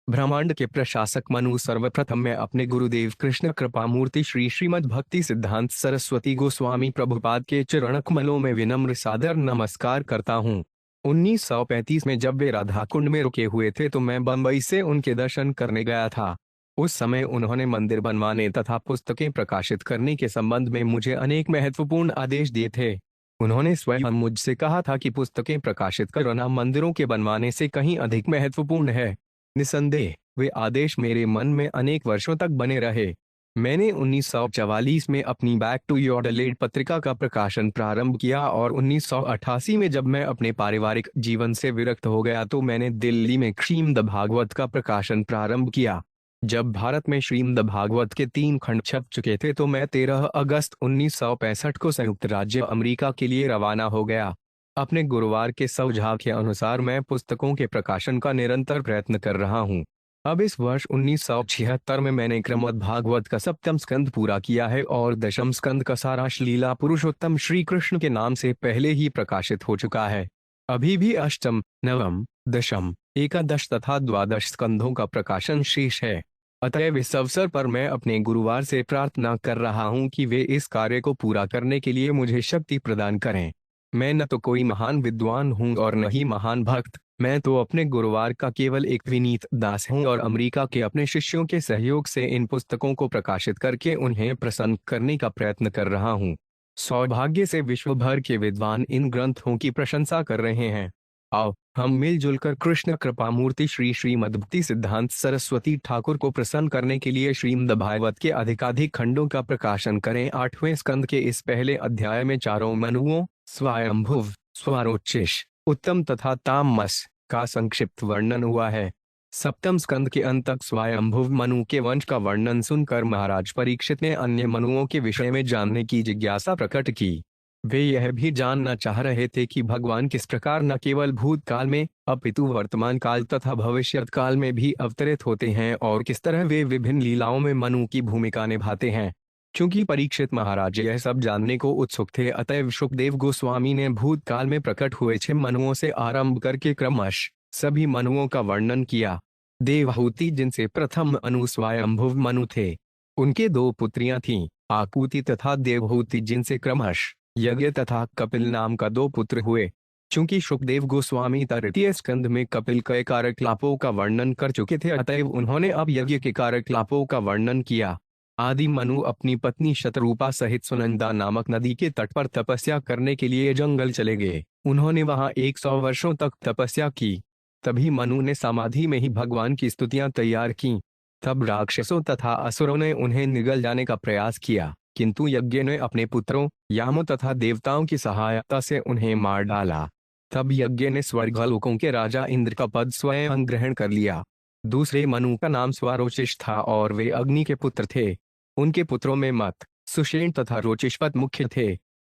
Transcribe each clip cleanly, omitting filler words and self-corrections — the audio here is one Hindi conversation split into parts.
ब्रह्मांड के प्रशासक मनु, सर्वप्रथम मैं अपने गुरुदेव कृष्ण कृपामूर्ति श्री श्रीमद् भक्ति सिद्धांत सरस्वती गोस्वामी प्रभुपाद के चरण कमलों में विनम्र सादर नमस्कार करता हूँ। 1935 में जब वे राधा कुंड में रुके हुए थे तो मैं बंबई से उनके दर्शन करने गया था। उस समय उन्होंने मंदिर बनवाने तथा पुस्तकें प्रकाशित करने के संबंध में मुझे अनेक महत्वपूर्ण आदेश दिए थे। उन्होंने स्वयं मुझसे कहा था कि पुस्तकें प्रकाशित करना मंदिरों के बनवाने से कहीं अधिक महत्वपूर्ण है। निसंदेह वे आदेश मेरे मन में अनेक वर्षों तक बने रहे। मैंने 1944 में अपनी बैक टू योडलेड पत्रिका का प्रकाशन प्रारंभ किया और 1988 में जब मैं अपने पारिवारिक जीवन से विरक्त हो गया तो मैंने दिल्ली में श्रीमद् भागवत का प्रकाशन प्रारंभ किया। जब भारत में श्रीमद् भागवत के 3 खंड छप चुके थे तो मैं 13 अगस्त 1965 को संयुक्त राज्य अमेरिका के लिए रवाना हो गया। अपने गुरुवार के सुझाव के अनुसार मैं पुस्तकों के प्रकाशन का निरंतर प्रयत्न कर रहा हूँ। अब इस वर्ष 1976 में मैंने श्रीमद् भागवत का 7वां स्कंद पूरा किया है और 10वां स्कंद का सारांश लीला पुरुषोत्तम श्री कृष्ण के नाम से पहले ही प्रकाशित हो चुका है। अभी भी 8, 9, 10, 11 तथा 12 स्कंधों का प्रकाशन शेष है। अतएव इस अवसर पर मैं अपने गुरुवार से प्रार्थना कर रहा हूँ कि वे इस कार्य को पूरा करने के लिए मुझे शक्ति प्रदान करें। मैं न तो कोई महान विद्वान हूँ और न ही महान भक्त, मैं तो अपने गुरुवार का केवल एक विनीत दास हूँ और अमेरिका के अपने शिष्यों के सहयोग से इन पुस्तकों को प्रकाशित करके उन्हें प्रसन्न करने का प्रयत्न कर रहा हूँ। सौभाग्य से विश्व भर के विद्वान इन ग्रंथों की प्रशंसा कर रहे हैं। आओ हम मिलजुल कर कृष्ण कृपामूर्ति श्री श्रीमद् भक्ति सिद्धांत सरस्वती ठाकुर को प्रसन्न करने के लिए श्रीमद् भागवत के अधिकाधिक खंडों का प्रकाशन करें। 8वें स्कंद के इस पहले अध्याय में चारों मनुओं स्वयंभुव, स्वरोचिष, उत्तम तथा तामस का संक्षिप्त वर्णन हुआ है। 7वें स्कंद के अंत तक स्वयंभुव मनु के वंश का वर्णन सुनकर महाराज परीक्षित ने अन्य मनुओं के विषय में जानने की जिज्ञासा प्रकट की। वे यह भी जानना चाह रहे थे कि भगवान किस प्रकार न केवल भूतकाल में अपितु वर्तमान काल तथा भविष्यत काल में भी अवतरित होते हैं और किस तरह वे विभिन्न लीलाओं में मनु की भूमिका निभाते हैं। क्योंकि परीक्षित महाराज यह सब जानने को उत्सुक थे, अतएव शुकदेव गोस्वामी ने भूतकाल में प्रकट हुए 6 मनुओं से आरंभ करके क्रमश सभी मनुओं का वर्णन किया। देवहूति, जिनसे प्रथम मनु स्वयंभुव मनु थे, उनके 2 पुत्रियां थीं, आकुति तथा देवहूति, जिनसे क्रमश यज्ञ तथा कपिल नाम का 2 पुत्र हुए। चूंकि शुकदेव गोस्वामी तृतीय स्कंद में कपिल के कार्यकलापों का वर्णन कर चुके थे, अतएव उन्होंने अब यज्ञ के कार्यकलापों का वर्णन किया। आदि मनु अपनी पत्नी शतरूपा सहित सुनंदा नामक नदी के तट पर तपस्या करने के लिए जंगल चले गए। उन्होंने वहां 100 वर्षों तक तपस्या की। तभी मनु ने समाधि में ही भगवान की स्तुतियां तैयार की। तब राक्षसों तथा असुरों ने उन्हें निगल जाने का प्रयास किया, किंतु यज्ञ ने अपने पुत्रों यामों तथा देवताओं की सहायता से उन्हें मार डाला। तब यज्ञ ने स्वर्गलोकों के राजा इंद्र का पद स्वयं ग्रहण कर लिया। दूसरे मनु का नाम स्वरोचिष था और वे अग्नि के पुत्र थे। उनके पुत्रों में मत, सुषेण तथा रोचिष्पत मुख्य थे।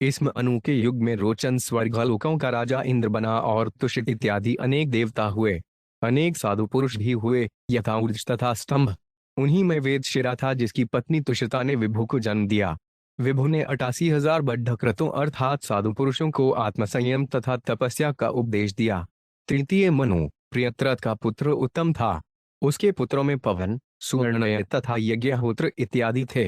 इस मनु के युग में रोचन स्वर्गलोकों का राजा इंद्र बना और तुषित इत्यादि अनेक देवता हुए। अनेक साधु पुरुष भी हुए, यथा ऊर्ज तथा स्तंभ। उन्हीं में वेद शिरा था, जिसकी पत्नी तुषिता ने विभु को जन्म दिया। विभु ने 88,000 बद्धक्रतों अर्थात साधु पुरुषों को आत्मसंयम तथा तपस्या का उपदेश दिया। तृतीय मनु प्रियत्रथ का पुत्र उत्तम था। उसके पुत्रों में पवन, सुवर्णय तथा यज्ञहोत्र इत्यादि थे।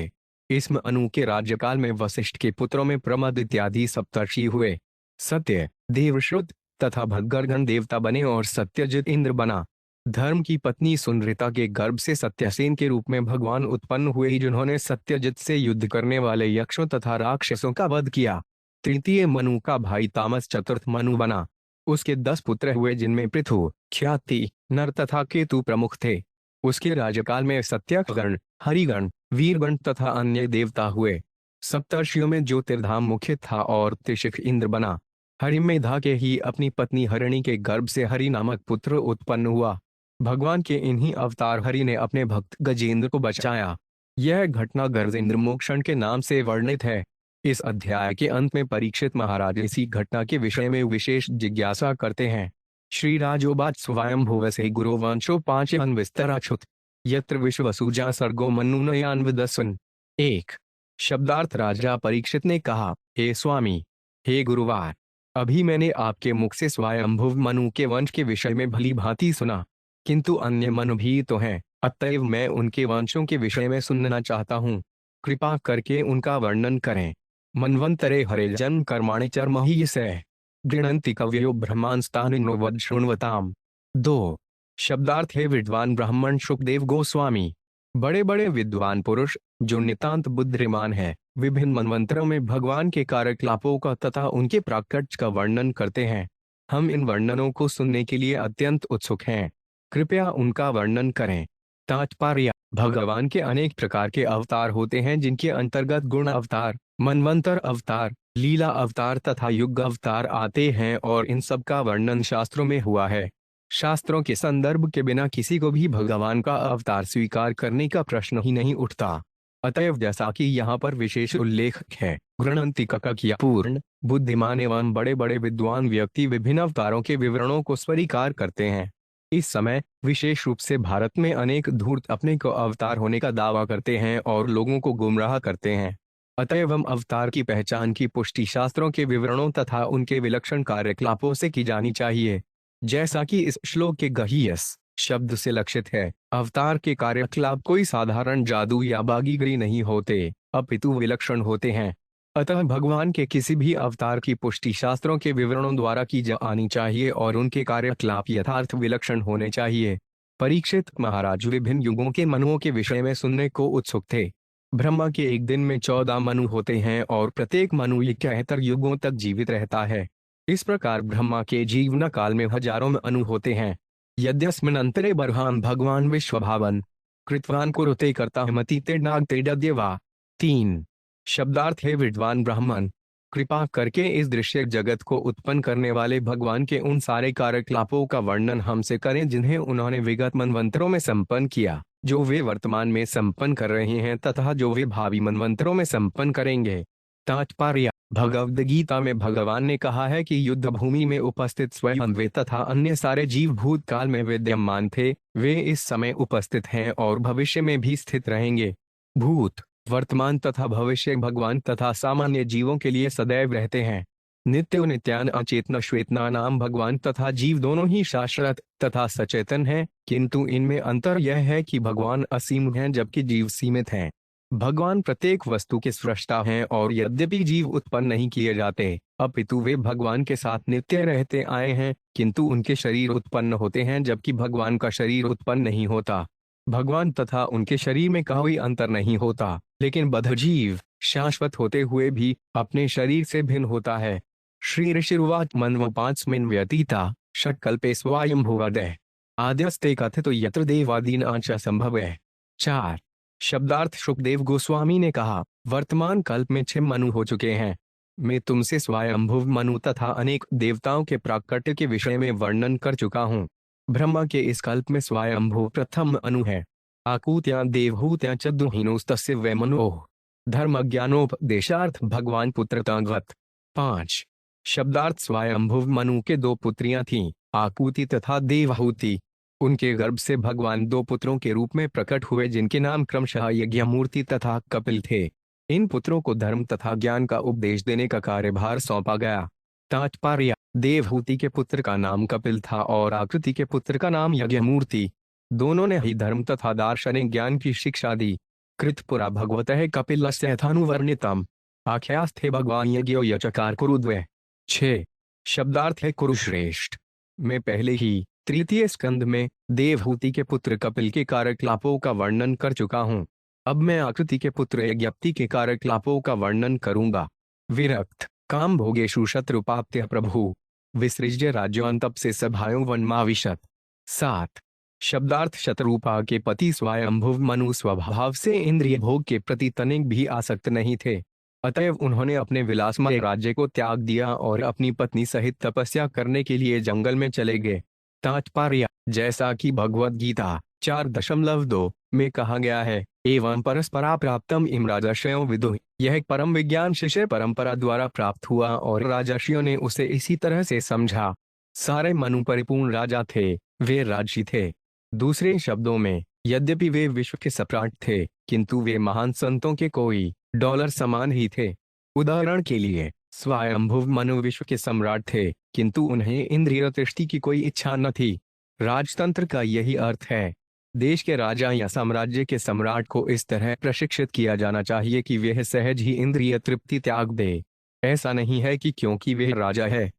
इस मनु के राज्यकाल में वशिष्ठ के पुत्रों में प्रमद इत्यादि सप्तर्षि हुए। सत्य, देवश्रुत तथा भद्गर्गन देवता बने और सत्यजित इंद्र बना। धर्म की पत्नी सुनृता के गर्भ से सत्यसेन के रूप में भगवान उत्पन्न हुए, जिन्होंने सत्यजित से युद्ध करने वाले यक्षों तथा राक्षसों का वध किया। तृतीय मनु का भाई तामस चतुर्थ मनु बना। उसके 10 पुत्र हुए, जिनमें पृथु, ख्याति, नर तथा केतु प्रमुख थे। उसके राज्यकाल में सत्यगण, हरिगण, वीरगण तथा अन्य देवता हुए। सप्तर्षियों में ज्योतिर्धाम मुख्य था और त्रिशिख इंद्र बना। हरिमेधा के ही अपनी पत्नी हरिणी के गर्भ से हरि नामक पुत्र उत्पन्न हुआ। भगवान के इन्हीं अवतार हरि ने अपने भक्त गजेंद्र को बचाया। यह घटना गजेंद्र मोक्षण के नाम से वर्णित है। इस अध्याय के अंत में परीक्षित महाराज इसी घटना के विषय में विशेष जिज्ञासा करते हैं। श्री राजोवाच स्वयंभुवसे गुरुवंशो 5 विस्तराच्छुत यत्र विश्वसूजा सर्गो मनुनयान विदस्वन। 1 शब्दार्थ। राजा परीक्षित ने कहा, हे स्वामी, हे गुरुवार, अभी मैंने आपके मुख से स्वयंभुव मनु के वंश के विषय में भली भांति सुना। किंतु अन्य मनु भी तो हैं, अतएव मैं उनके वंशों के विषय में सुनना चाहता हूँ। कृपा करके उनका वर्णन करें। मन्वंतरे हरे जन्म कर्माणि चर्महि से गृणन्ति कवयो ब्रह्मांस्तानि वद शृण्वताम। 2 शब्दार्थ है विद्वान ब्राह्मण शुकदेव गोस्वामी। बड़े बड़े विद्वान पुरुष जो नितांत बुद्धिमान है, विभिन्न मनवंतरों में भगवान के कार्यकलापों का तथा उनके प्राकट्य का वर्णन करते हैं। हम इन वर्णनों को सुनने के लिए अत्यंत उत्सुक हैं। कृपया उनका वर्णन करें। तात्पर्य: भगवान के अनेक प्रकार के अवतार होते हैं, जिनके अंतर्गत गुण अवतार, मनवंतर अवतार, लीला अवतार तथा युग अवतार आते हैं और इन सब का वर्णन शास्त्रों में हुआ है। शास्त्रों के संदर्भ के बिना किसी को भी भगवान का अवतार स्वीकार करने का प्रश्न ही नहीं उठता। अतएव जैसा कि यहाँ पर विशेष उल्लेख है, गृणन्ति कककिया पूर्ण बुद्धिमान एवं बड़े बड़े विद्वान व्यक्ति विभिन्न अवतारों के विवरणों को स्वीकार करते हैं। इस समय विशेष रूप से भारत में अनेक धूर्त अपने को अवतार होने का दावा करते हैं और लोगों को गुमराह करते हैं। अतएव हम अवतार की पहचान की पुष्टि शास्त्रों के विवरणों तथा उनके विलक्षण कार्यकलापों से की जानी चाहिए। जैसा कि इस श्लोक के गहीयस शब्द से लक्षित है, अवतार के कार्यकलाप कोई साधारण जादू या बागीगरी नहीं होते, अपितु विलक्षण होते हैं। अतः भगवान के किसी भी अवतार की पुष्टि शास्त्रों के विवरणों द्वारा की जानी चाहिए और उनके कार्यकलाप यथार्थ विलक्षण होने चाहिए। परीक्षित महाराज विभिन्न युगों के मनुओं के विषय में सुनने को उत्सुक थे। ब्रह्मा के एक दिन में 14 मनु होते हैं और प्रत्येक मनु 71 युगों तक जीवित रहता है। इस प्रकार ब्रह्मा के जीवन काल में हजारों मनु होते हैं। यद्यस्मिन् अंतरे बर्हान भगवान विश्वभावन कृतवान कुरुते कर्ता मतीते नागते दद्यवा। 3 शब्दार्थ है विद्वान ब्राह्मण। कृपा करके इस दृश्य जगत को उत्पन्न करने वाले भगवान के उन सारे कार्यकलापों का वर्णन हमसे करें जिन्हें उन्होंने विगत मनवंतरों में संपन्न किया, जो वे वर्तमान में संपन्न कर रहे हैं तथा जो वे भावी मनवंतरों में संपन्न करेंगे। तात्पर्य: भगवद गीता में भगवान ने कहा है कि युद्ध भूमि में उपस्थित स्वयं वे तथा अन्य सारे जीव भूतकाल में विद्यमान थे, वे इस समय उपस्थित हैं और भविष्य में भी स्थित रहेंगे। भूत, वर्तमान तथा भविष्य भगवान तथा सामान्य जीवों के लिए सदैव रहते हैं। नित्य नित्यान अचेतन श्वेतना नाम भगवान तथा जीव दोनों ही शाश्वत तथा सचेतन हैं, किंतु इनमें अंतर यह है कि भगवान असीम हैं जबकि जीव सीमित हैं। भगवान प्रत्येक वस्तु के सृष्टा हैं और यद्यपि जीव उत्पन्न नहीं किए जाते, अपितु वे भगवान के साथ नित्य रहते आए हैं, किंतु उनके शरीर उत्पन्न होते हैं जबकि भगवान का शरीर उत्पन्न नहीं होता। भगवान तथा उनके शरीर में कोई अंतर नहीं होता, लेकिन बद्ध जीव शाश्वत होते हुए भी अपने शरीर से भिन्न होता है। श्री ऋषिर्वाच मन्व 5 व्यतीता षट्कल्पे स्वायंभुवदः आद्यस्ते कथितो यत्र देवादीनां च संभवः। 4 शब्दार्थ शुकदेव गोस्वामी ने कहा, वर्तमान कल्प में 6 मनु हो चुके हैं। मैं तुमसे स्वयंभुव मनु तथा अनेक देवताओं के प्राकट्य के विषय में वर्णन कर चुका हूँ। ब्रह्मा के इस कल्प में स्वयंभुव प्रथम अनु है। आकूत्या देवहूत्या च दुहीनोस्तस्य वै मनोः धर्म ज्ञानोपदेशार्थ भगवान पुत्रतांगत। 5 शब्दार्थ स्वयंभुव मनु के 2 पुत्रियां थीं, आकूति तथा देवहूति। उनके गर्भ से भगवान 2 पुत्रों के रूप में प्रकट हुए जिनके नाम क्रमशः यज्ञमूर्ति तथा कपिल थे। इन पुत्रों को धर्म तथा ज्ञान का उपदेश देने का कार्यभार सौंपा गया। तात्पर्य: देवहूति के पुत्र का नाम कपिल था और आकृति के पुत्र का नाम यज्ञमूर्ति। दोनों ने ही धर्म तथा दार्शनिक ज्ञान की शिक्षा दी। कृतपुरा भगवतः कपिलस्यथानुवर्णितम आख्यास्थे भगवान यज्ञो यचकार कुरुद्वै। 6 शब्दार्थ है कुरुश्रेष्ठ। मैं पहले ही तृतीय स्कंद में देवहूति के पुत्र कपिल के कार्यकलापों का वर्णन कर चुका हूँ। अब मैं आकृति के पुत्र यज्ञप्ति के कार्यकलापों का वर्णन करूंगा। विरक्त काम भोगेषु शत्रुपाप्त्य प्रभु विसृज्य राज्योऽन्तप से सभायों वनमाविशत। 7 शब्दार्थ शत्रुपा के पति स्वयंभुव मनु स्वभाव से इंद्रिय भोग के प्रति तनिक भी आसक्त नहीं थे, अतएव उन्होंने अपने विलासमय राज्य को त्याग दिया और अपनी पत्नी सहित तपस्या करने के लिए जंगल में चले गए। तात्पर्य: जैसा कि भगवद गीता 4.2 में कहा गया है, एवं परस्परा प्राप्तम इम राजर्षयों विदुः, यह परम विज्ञान शिष्य परंपरा द्वारा प्राप्त हुआ और राजर्षियों ने उसे इसी तरह से समझा। सारे मनु परिपूर्ण राजा थे, वे राजसी थे। दूसरे शब्दों में, यद्यपि वे विश्व के सम्राट थे, किंतु वे महान संतों के कोई डॉलर समान ही थे। उदाहरण के लिए, स्वयंभुव मनु विश्व के सम्राट थे, किंतु उन्हें इंद्रिय तृष्टि की कोई इच्छा न थी। राजतंत्र का यही अर्थ है। देश के राजा या साम्राज्य के सम्राट को इस तरह प्रशिक्षित किया जाना चाहिए कि वह सहज ही इंद्रिय तृप्ति त्याग दे। ऐसा नहीं है कि क्योंकि वह राजा है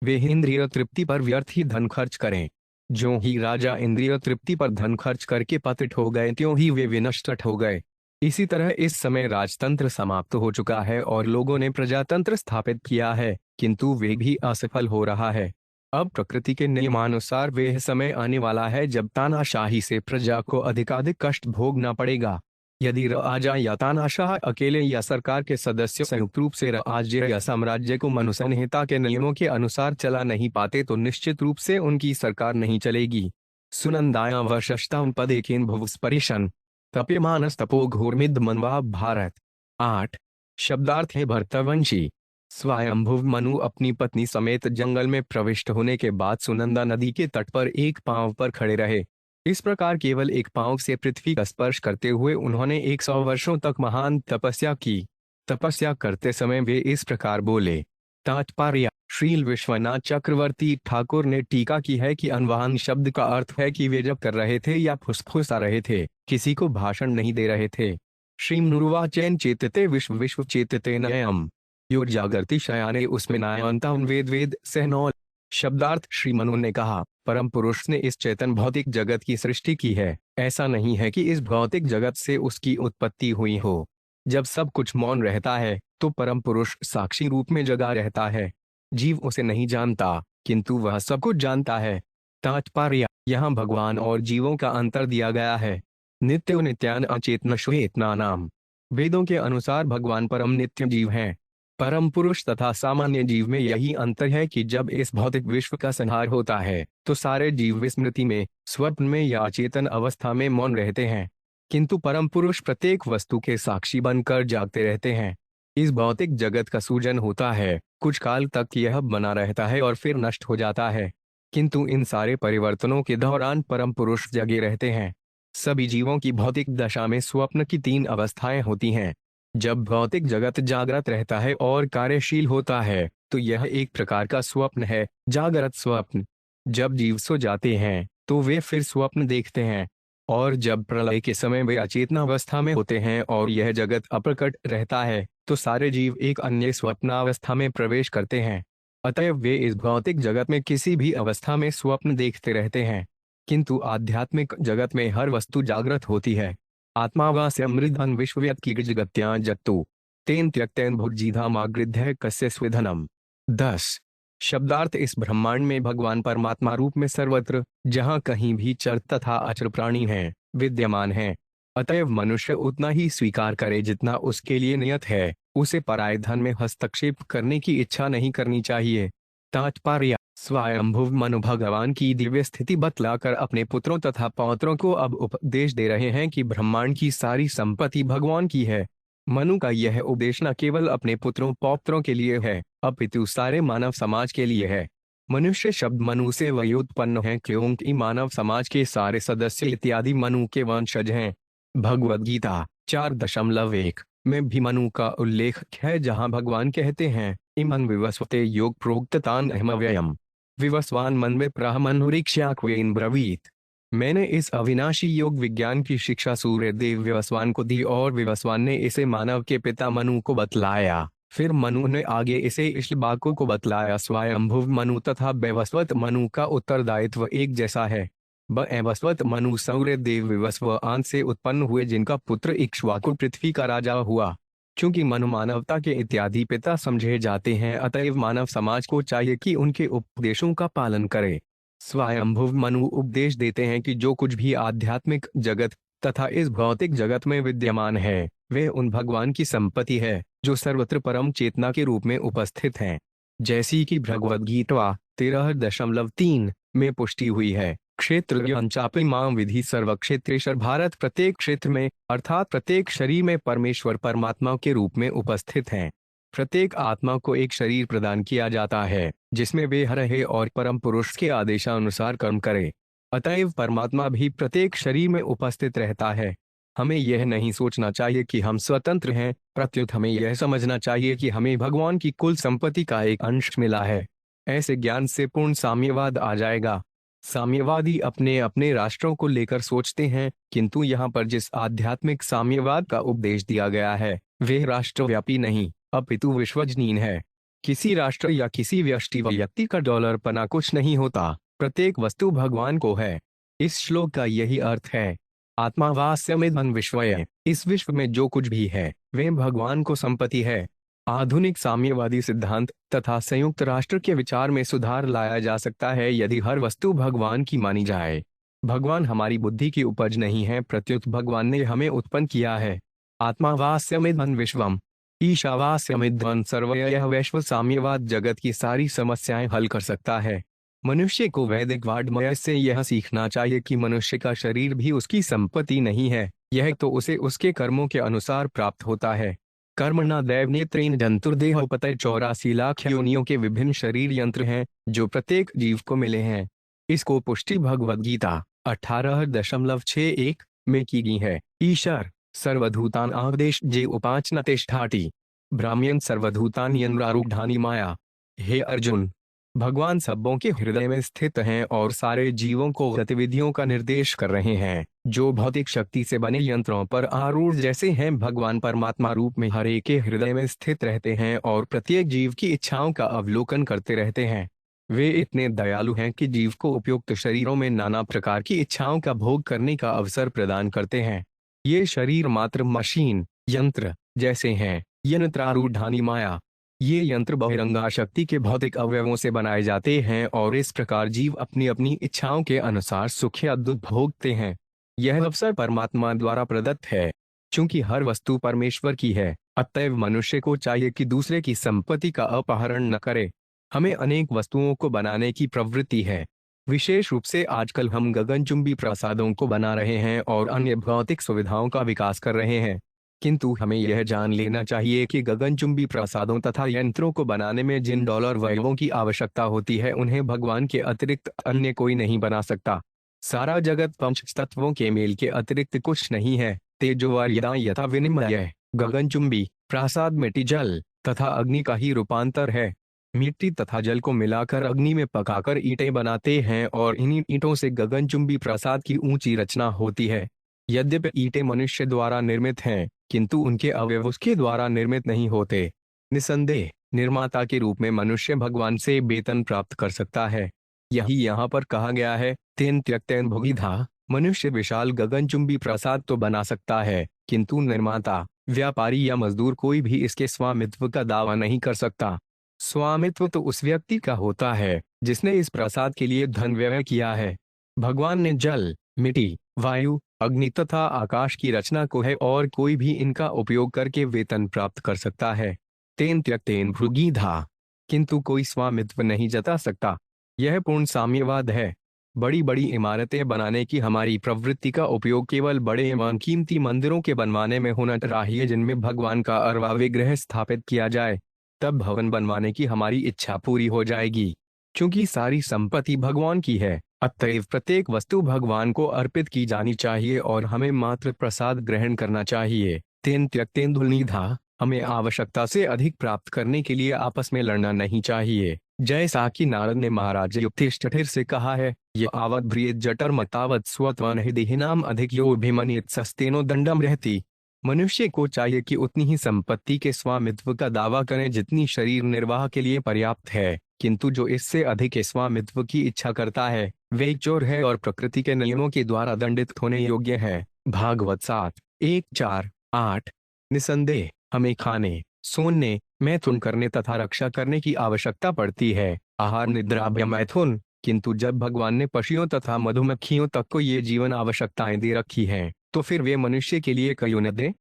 वे इंद्रिय तृप्ति पर व्यर्थ ही धन खर्च करें। ज्यों ही राजा इंद्रिय तृप्ति पर धन खर्च करके पतित हो गए त्यों ही वे विनष्ट हो गए। इसी तरह इस समय राजतंत्र समाप्त हो चुका है और लोगों ने प्रजातंत्र स्थापित किया है, किंतु वे भी असफल हो रहा है। अब प्रकृति के नियमानुसार वह समय आने वाला है जब तानाशाही से प्रजा को अधिकाधिक कष्ट भोगना पड़ेगा। यदि राजा या तानाशाह अकेले या सरकार के सदस्य संयुक्त रूप से राज्य या साम्राज्य को मनुसंहिता के नियमों के अनुसार चला नहीं पाते तो निश्चित रूप से उनकी सरकार नहीं चलेगी। सुनंदाया वर्षस्ताम पदेकेन भुवस्परिशन तप्यमानस्तपो घोरमिद मनवा भारत। 8 शब्दार्थ है भर्तवंशी। स्वयंभुव मनु अपनी पत्नी समेत जंगल में प्रविष्ट होने के बाद सुनंदा नदी के तट पर एक पांव पर खड़े रहे। इस प्रकार केवल एक पांव से पृथ्वी का स्पर्श करते हुए उन्होंने 100 वर्षों तक महान तपस्या की। तपस्या करते समय वे इस प्रकार बोले। तात्पर्य। श्रील विश्वनाथ चक्रवर्ती ठाकुर ने टीका की है कि अनवाहन शब्द का अर्थ है कि वे जब कर रहे थे या फुसफुसा रहे थे, किसी को भाषण नहीं दे रहे थे। श्रीम नुर्वाचैन चेतते विश्व विश्व चेतते नयम यो जागृति शयाने उसमें नायंता वेद वेद सहनौल। शब्दार्थ। श्री मनु ने कहा, परम पुरुष ने इस चेतन भौतिक जगत की सृष्टि की है। ऐसा नहीं है कि इस भौतिक जगत से उसकी उत्पत्ति हुई हो। जब सब कुछ मौन रहता है तो परम पुरुष साक्षी रूप में जगा रहता है। जीव उसे नहीं जानता, किंतु वह सब कुछ जानता है। तात्पर्य। यहाँ भगवान और जीवों का अंतर दिया गया है। नित्य नित्यान अचेतन श्वेतना नाम। वेदों के अनुसार भगवान परम नित्य जीव हैं। परम पुरुष तथा सामान्य जीव में यही अंतर है कि जब इस भौतिक विश्व का संहार होता है तो सारे जीव विस्मृति में, स्वप्न में या अचेतन अवस्था में मौन रहते हैं, किंतु परम पुरुष प्रत्येक वस्तु के साक्षी बनकर जागते रहते हैं। इस भौतिक जगत का सूजन होता है, कुछ काल तक यह बना रहता है और फिर नष्ट हो जाता है, किंतु इन सारे परिवर्तनों के दौरान परम पुरुष जगे रहते हैं। सभी जीवों की भौतिक दशा में स्वप्न की 3 अवस्थाएं होती हैं। जब भौतिक जगत जागृत रहता है और कार्यशील होता है तो यह एक प्रकार का स्वप्न है, जागृत स्वप्न। जब जीव सो जाते हैं तो वे फिर स्वप्न देखते हैं, और जब प्रलय के समय वे अचेतनावस्था में होते हैं और यह जगत अप्रकट रहता है तो सारे जीव एक अन्य स्वप्नावस्था में प्रवेश करते हैं। अतएव वे इस भौतिक जगत में किसी भी अवस्था में स्वप्न देखते रहते हैं, किंतु आध्यात्मिक जगत में हर वस्तु जागृत होती है। आत्मावास्य मृधन विश्वव्यत की जगत्या जत्तु तेन त्यक्तेन भुज्जीधामागृध्य कस्य स्विधनम। 10 शब्दार्थ। इस ब्रह्मांड में भगवान परमात्मा रूप में सर्वत्र जहाँ कहीं भी चर तथा अचर प्राणी हैं, विद्यमान हैं। अतएव मनुष्य उतना ही स्वीकार करे जितना उसके लिए नियत है। उसे पराये धन में हस्तक्षेप करने की इच्छा नहीं करनी चाहिए। तात्पर्य। स्वयंभुव मनु भगवान की दिव्य स्थिति बतलाकर अपने पुत्रों तथा पौत्रों को अब उपदेश दे रहे हैं कि ब्रह्मांड की सारी संपत्ति भगवान की है। मनु का यह उपदेश न केवल अपने पुत्रों पौत्रों के लिए है, अपितु सारे मानव समाज के लिए है। मनुष्य शब्द मनु से व्युत्पन्न है क्योंकि मानव समाज के सारे सदस्य इत्यादि मनु के वंशज हैं। भगवद गीता 4.1 में भी मनु का उल्लेख है, जहाँ भगवान कहते हैं, इमं विवस्वते योग प्रोक्ततान अहमव्ययम विवस्वान मन में प्राहमनुरीक्ष्याक्वेन ब्रवीत। मैंने इस अविनाशी योग विज्ञान की शिक्षा सूर्य देव विवस्वान को दी और विवस्वान ने इसे मानव के पिता मनु को बतलाया। फिर मनु ने आगे इसे इक्ष्वाकु को बतलाया। स्वयंभुव मनु तथा वैवस्वत मनु का उत्तरदायित्व एक जैसा है। वैवस्वत मनु सूर्य देव विवस्वान से उत्पन्न हुए, जिनका पुत्र इक्ष्वाकु पृथ्वी का राजा हुआ। चूंकि मनु मानवता के इत्यादि पिता समझे जाते हैं, अतएव मानव समाज को चाहिए कि उनके उपदेशों का पालन करे। स्वयंभुव मनु उपदेश देते हैं कि जो कुछ भी आध्यात्मिक जगत तथा इस भौतिक जगत में विद्यमान है, वे उन भगवान की संपत्ति है जो सर्वत्र परम चेतना के रूप में उपस्थित हैं। जैसी कि भगवद गीता 13.3 में पुष्टि हुई है, क्षेत्र चापी मां विधि सर्व क्षेत्रेश्वर। भारत प्रत्येक क्षेत्र में अर्थात प्रत्येक शरीर में परमेश्वर परमात्मा के रूप में उपस्थित हैं। प्रत्येक आत्मा को एक शरीर प्रदान किया जाता है जिसमें वे रहे और परम पुरुष के आदेशानुसार कर्म करे। अतएव परमात्मा भी प्रत्येक शरीर में उपस्थित रहता है। हमें यह नहीं सोचना चाहिए कि हम स्वतंत्र हैं, प्रत्युत हमें यह समझना चाहिए कि हमें भगवान की कुल संपत्ति का एक अंश मिला है। ऐसे ज्ञान से पूर्ण साम्यवाद आ जाएगा। साम्यवादी अपने अपने राष्ट्रों को लेकर सोचते हैं, किंतु यहाँ पर जिस आध्यात्मिक साम्यवाद का उपदेश दिया गया है वे राष्ट्रव्यापी नहीं अपितु विश्वजनीन है। किसी राष्ट्र या किसी व्यक्ति का डॉलर पना कुछ नहीं होता, प्रत्येक वस्तु भगवान को है। इस श्लोक का यही अर्थ है। आत्मा वास्यमिदं विश्वय, इस विश्व में जो कुछ भी है वे भगवान को संपत्ति है। आधुनिक साम्यवादी सिद्धांत तथा संयुक्त राष्ट्र के विचार में सुधार लाया जा सकता है यदि हर वस्तु भगवान की मानी जाए। भगवान हमारी बुद्धि की उपज नहीं है, प्रत्युत भगवान ने हमें उत्पन्न किया है। आत्मा वास्यमिदं विश्वम, ईशावास्यमिदं सर्वम्, यह वैश्व साम्यवाद जगत की सारी समस्याएं हल कर सकता है। मनुष्य को वैदिक वाङ्मय से यह सीखना चाहिए कि मनुष्य का शरीर भी उसकी संपत्ति नहीं है, यह तो उसे उसके कर्मों के अनुसार प्राप्त होता है। कर्मणा दैवनेत्रेण जंतुर्देहोपतये 84 लाख योनियों के विभिन्न शरीर यंत्र हैं जो प्रत्येक जीव को मिले हैं। इसको पुष्टि भगवद गीता 18.61 में की गई है। ईश्वर सर्वभूतान आदेश जे उपाच न तिष्ठाति, ब्राह्मण सर्वभूतान यन्त्रारूढ़ानि माया। हे अर्जुन, भगवान सबों के हृदय में स्थित हैं और सारे जीवों को गतिविधियों का निर्देश कर रहे हैं जो भौतिक शक्ति से बने यंत्रों पर आरूढ़ जैसे हैं। भगवान परमात्मा रूप में हर एक के हृदय में स्थित रहते हैं और प्रत्येक जीव की इच्छाओं का अवलोकन करते रहते हैं। वे इतने दयालु हैं कि जीव को उपयुक्त शरीरों में नाना प्रकार की इच्छाओं का भोग करने का अवसर प्रदान करते हैं। ये शरीर मात्र मशीन यंत्र जैसे हैं। यंत्रारूढ़ानि माया, ये यंत्र बहिरंगा शक्ति के भौतिक अवयवों से बनाए जाते हैं और इस प्रकार जीव अपनी अपनी इच्छाओं के अनुसार सुख या दुख भोगते हैं। यह अवसर परमात्मा द्वारा प्रदत्त है। चूंकि हर वस्तु परमेश्वर की है, अतएव मनुष्य को चाहिए कि दूसरे की संपत्ति का अपहरण न करे। हमें अनेक वस्तुओं को बनाने की प्रवृत्ति है। विशेष रूप से आजकल हम गगनचुंबी प्रासादों को बना रहे हैं और अन्य भौतिक सुविधाओं का विकास कर रहे हैं। किंतु हमें यह जान लेना चाहिए कि गगनचुंबी प्रासादों तथा यंत्रों को बनाने में जिन डॉलर वैभवों की आवश्यकता होती है उन्हें भगवान के अतिरिक्त अन्य कोई नहीं बना सकता। सारा जगत पंच तत्वों के मेल के अतिरिक्त कुछ नहीं है। तेजो वार्यदा यथा विनिमय, गगनचुंबी प्रासाद मिट्टी जल तथा अग्नि का ही रूपांतर है। मिट्टी तथा जल को मिलाकर अग्नि में पकाकर ईंटें बनाते हैं और इन्हीं ईंटों से गगनचुंबी प्रासाद की ऊंची रचना होती है। यद्यपि ईंटें मनुष्य द्वारा निर्मित हैं, किंतु उनके अवयव उसके द्वारा निर्मित नहीं होते। निसंदेह निर्माता के रूप में मनुष्य भगवान से वेतन प्राप्त कर सकता है। यही यहाँ पर कहा गया है, तेन त्यक्तेन भुगिधा। मनुष्य विशाल गगनचुंबी प्रासाद तो बना सकता है, किंतु निर्माता, व्यापारी या मजदूर कोई भी इसके स्वामित्व का दावा नहीं कर सकता। स्वामित्व तो उस व्यक्ति का होता है जिसने इस प्रासाद के लिए धन व्यय किया है। भगवान ने जल, मिट्टी, वायु, अग्नि तथा आकाश की रचना को है और कोई भी इनका उपयोग करके वेतन प्राप्त कर सकता है। तेन त्यक्तेन भृगीधा, किंतु कोई स्वामित्व नहीं जता सकता। यह पूर्ण साम्यवाद है। बड़ी बड़ी इमारतें बनाने की हमारी प्रवृत्ति का उपयोग केवल बड़े एवं कीमती मंदिरों के बनवाने में होना चाहिए जिनमें भगवान का अरवा विग्रह स्थापित किया जाए। तब भवन बनवाने की हमारी इच्छा पूरी हो जाएगी। क्योंकि सारी संपत्ति भगवान की है, अतएव प्रत्येक वस्तु भगवान को अर्पित की जानी चाहिए और हमें मात्र प्रसाद ग्रहण करना चाहिए। तेन त्यक्तेन दुर्निधा, हमें आवश्यकता से अधिक प्राप्त करने के लिए आपस में लड़ना नहीं चाहिए। जैसा कि नारद ने महाराज युधिष्ठिर से कहा है, ये आवत भ्रियत जटर मतावत स्वत्वन देहिनाम अधिक यो अभिमन्यत सस्तेनो दंडम रहती। मनुष्य को चाहिए कि उतनी ही संपत्ति के स्वामित्व का दावा करें जितनी शरीर निर्वाह के लिए पर्याप्त है, किंतु जो इससे अधिक स्वामित्व की इच्छा करता है वे एक चोर है और प्रकृति के नियमों के द्वारा दंडित होने योग्य है। भागवत 7:1-4-8। निसंदेह हमें खाने, सोने, मैथुन करने तथा रक्षा करने की आवश्यकता पड़ती है, आहार, निद्रा, मैथुन। किंतु जब भगवान ने पशुओं तथा मधुमक्खियों तक को ये जीवन आवश्यकताएं दे रखी हैं, तो फिर वे मनुष्य के लिए क्यों न दे।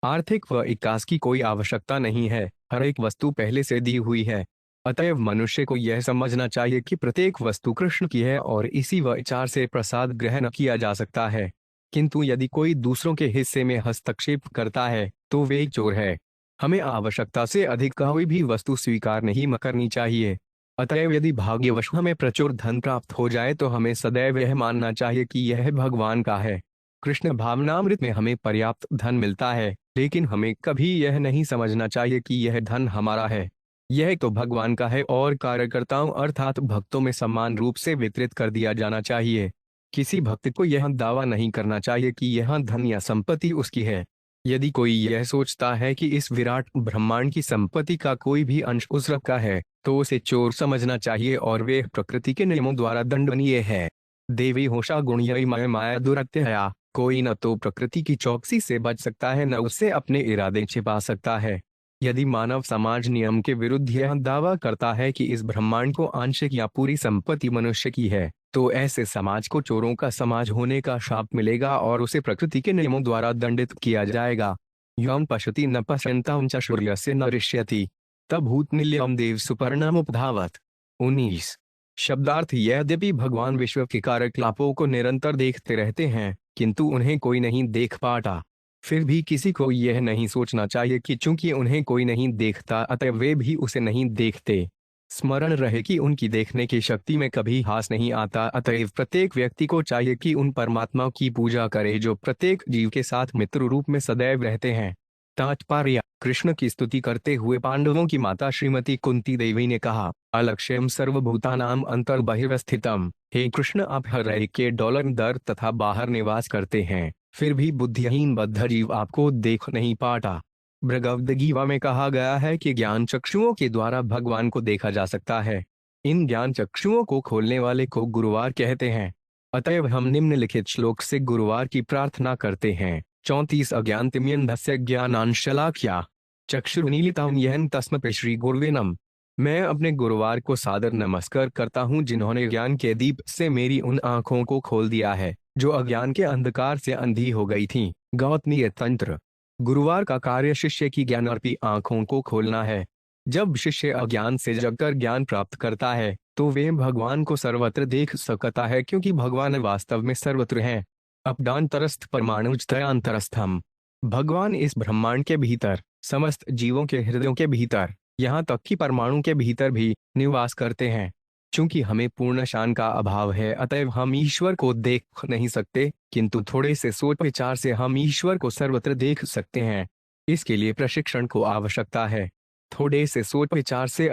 आर्थिक व विकास की कोई आवश्यकता नहीं है, हर एक वस्तु पहले से दी हुई है। अतएव मनुष्य को यह समझना चाहिए कि प्रत्येक वस्तु कृष्ण की है और इसी विचार से प्रसाद ग्रहण किया जा सकता है। किंतु यदि कोई दूसरों के हिस्से में हस्तक्षेप करता है तो वे एक चोर है। हमें आवश्यकता से अधिक कोई भी वस्तु स्वीकार नहीं करनी चाहिए। अतएव यदि भाग्यवश हमें प्रचुर धन प्राप्त हो जाए तो हमें सदैव यह मानना चाहिए कि यह भगवान का है। कृष्ण भावनामृत में हमें पर्याप्त धन मिलता है, लेकिन हमें कभी यह नहीं समझना चाहिए कि यह धन हमारा है। यह तो भगवान का है और कार्यकर्ताओं अर्थात भक्तों में समान रूप से वितरित कर दिया जाना चाहिए। किसी भक्त को यह दावा नहीं करना चाहिए कि यह धन या संपत्ति उसकी है। यदि कोई यह सोचता है कि इस विराट ब्रह्मांड की संपत्ति का कोई भी अंश उस का है, तो उसे चोर समझना चाहिए और वे प्रकृति के नियमों द्वारा दंडनीय है। देवी होशा गुणयी मय माया दुरत्यया, कोई न तो प्रकृति की चौकसी से बच सकता है न उससे अपने इरादे छिपा सकता है। यदि मानव समाज नियम के विरुद्ध यह दावा करता है कि इस ब्रह्मांड को आंशिक या पूरी संपत्ति मनुष्य की है, तो ऐसे समाज को चोरों का समाज होने का शाप मिलेगा और उसे प्रकृति के नियमों द्वारा दंडित किया जाएगा। यम पश्यति न पश्यन्तं च सूर्यस्य न रिष्यति तभूत निल्यम देव सुपर्णमुपधावत। 19। शब्दार्थ यद्यपि भगवान विश्व के कार्यकलापों को निरंतर देखते रहते हैं, किंतु उन्हें कोई नहीं देख पाता। फिर भी किसी को यह नहीं सोचना चाहिए कि चूंकि उन्हें कोई नहीं देखता अतः वे भी उसे नहीं देखते। स्मरण रहे कि उनकी देखने की शक्ति में कभी हास नहीं आता, अतएव प्रत्येक व्यक्ति को चाहिए कि उन परमात्मा की पूजा करे जो प्रत्येक जीव के साथ मित्र रूप में सदैव रहते हैं। तात्पर्य: कृष्ण की स्तुति करते हुए पांडवों की माता श्रीमती कुंती देवी ने कहा, अलक्ष्यम सर्वभूतानाम अंतर बहिर्स्थितम। हे कृष्ण, आप हर एक के डॉलर दर तथा बाहर निवास करते हैं, फिर भी बुद्धिहीन बद्ध जीव आपको देख नहीं पाता। भगवद्गीता में कहा गया है कि ज्ञान चक्षुओं के द्वारा भगवान को देखा जा सकता है। इन ज्ञान चक्षुओं को खोलने वाले को गुरुवार कहते हैं। अतएव हम निम्नलिखित श्लोक से गुरुवार की प्रार्थना करते हैं। 34 अज्ञानतिम्यन्धस्य ज्ञानांशलाख्या चक्षुरुन्मीलितं येन तस्मै श्री गुरुवे नमः। मैं अपने गुरुवार को सादर नमस्कार करता हूँ जिन्होंने ज्ञान के दीप से मेरी उन आंखों को खोल दिया है जो अज्ञान के अंधकार से अंधी हो गई थीं। गौतमीय तंत्र। गुरुवार का कार्य शिष्य की ज्ञानार्पी आंखों को खोलना है। जब शिष्य अज्ञान से जगकर ज्ञान प्राप्त करता है तो वे भगवान को सर्वत्र देख सकता है, क्योंकि भगवान वास्तव में सर्वत्र हैं। अपदांतरस्थ परमाणुजतयांतरस्थम। भगवान इस ब्रह्मांड के भीतर, समस्त जीवों के हृदयों के भीतर, यहाँ तक कि परमाणु के भीतर भी निवास करते हैं। चूंकि हमें पूर्ण शान का अभाव है अतएव हम ईश्वर को देख नहीं सकते, किंतु थोड़े से सोच विचार से हम ईश्वर को सर्वत्र देख सकते हैं। इसके लिए प्रशिक्षण को आवश्यकता है। थोड़े से सोच विचार से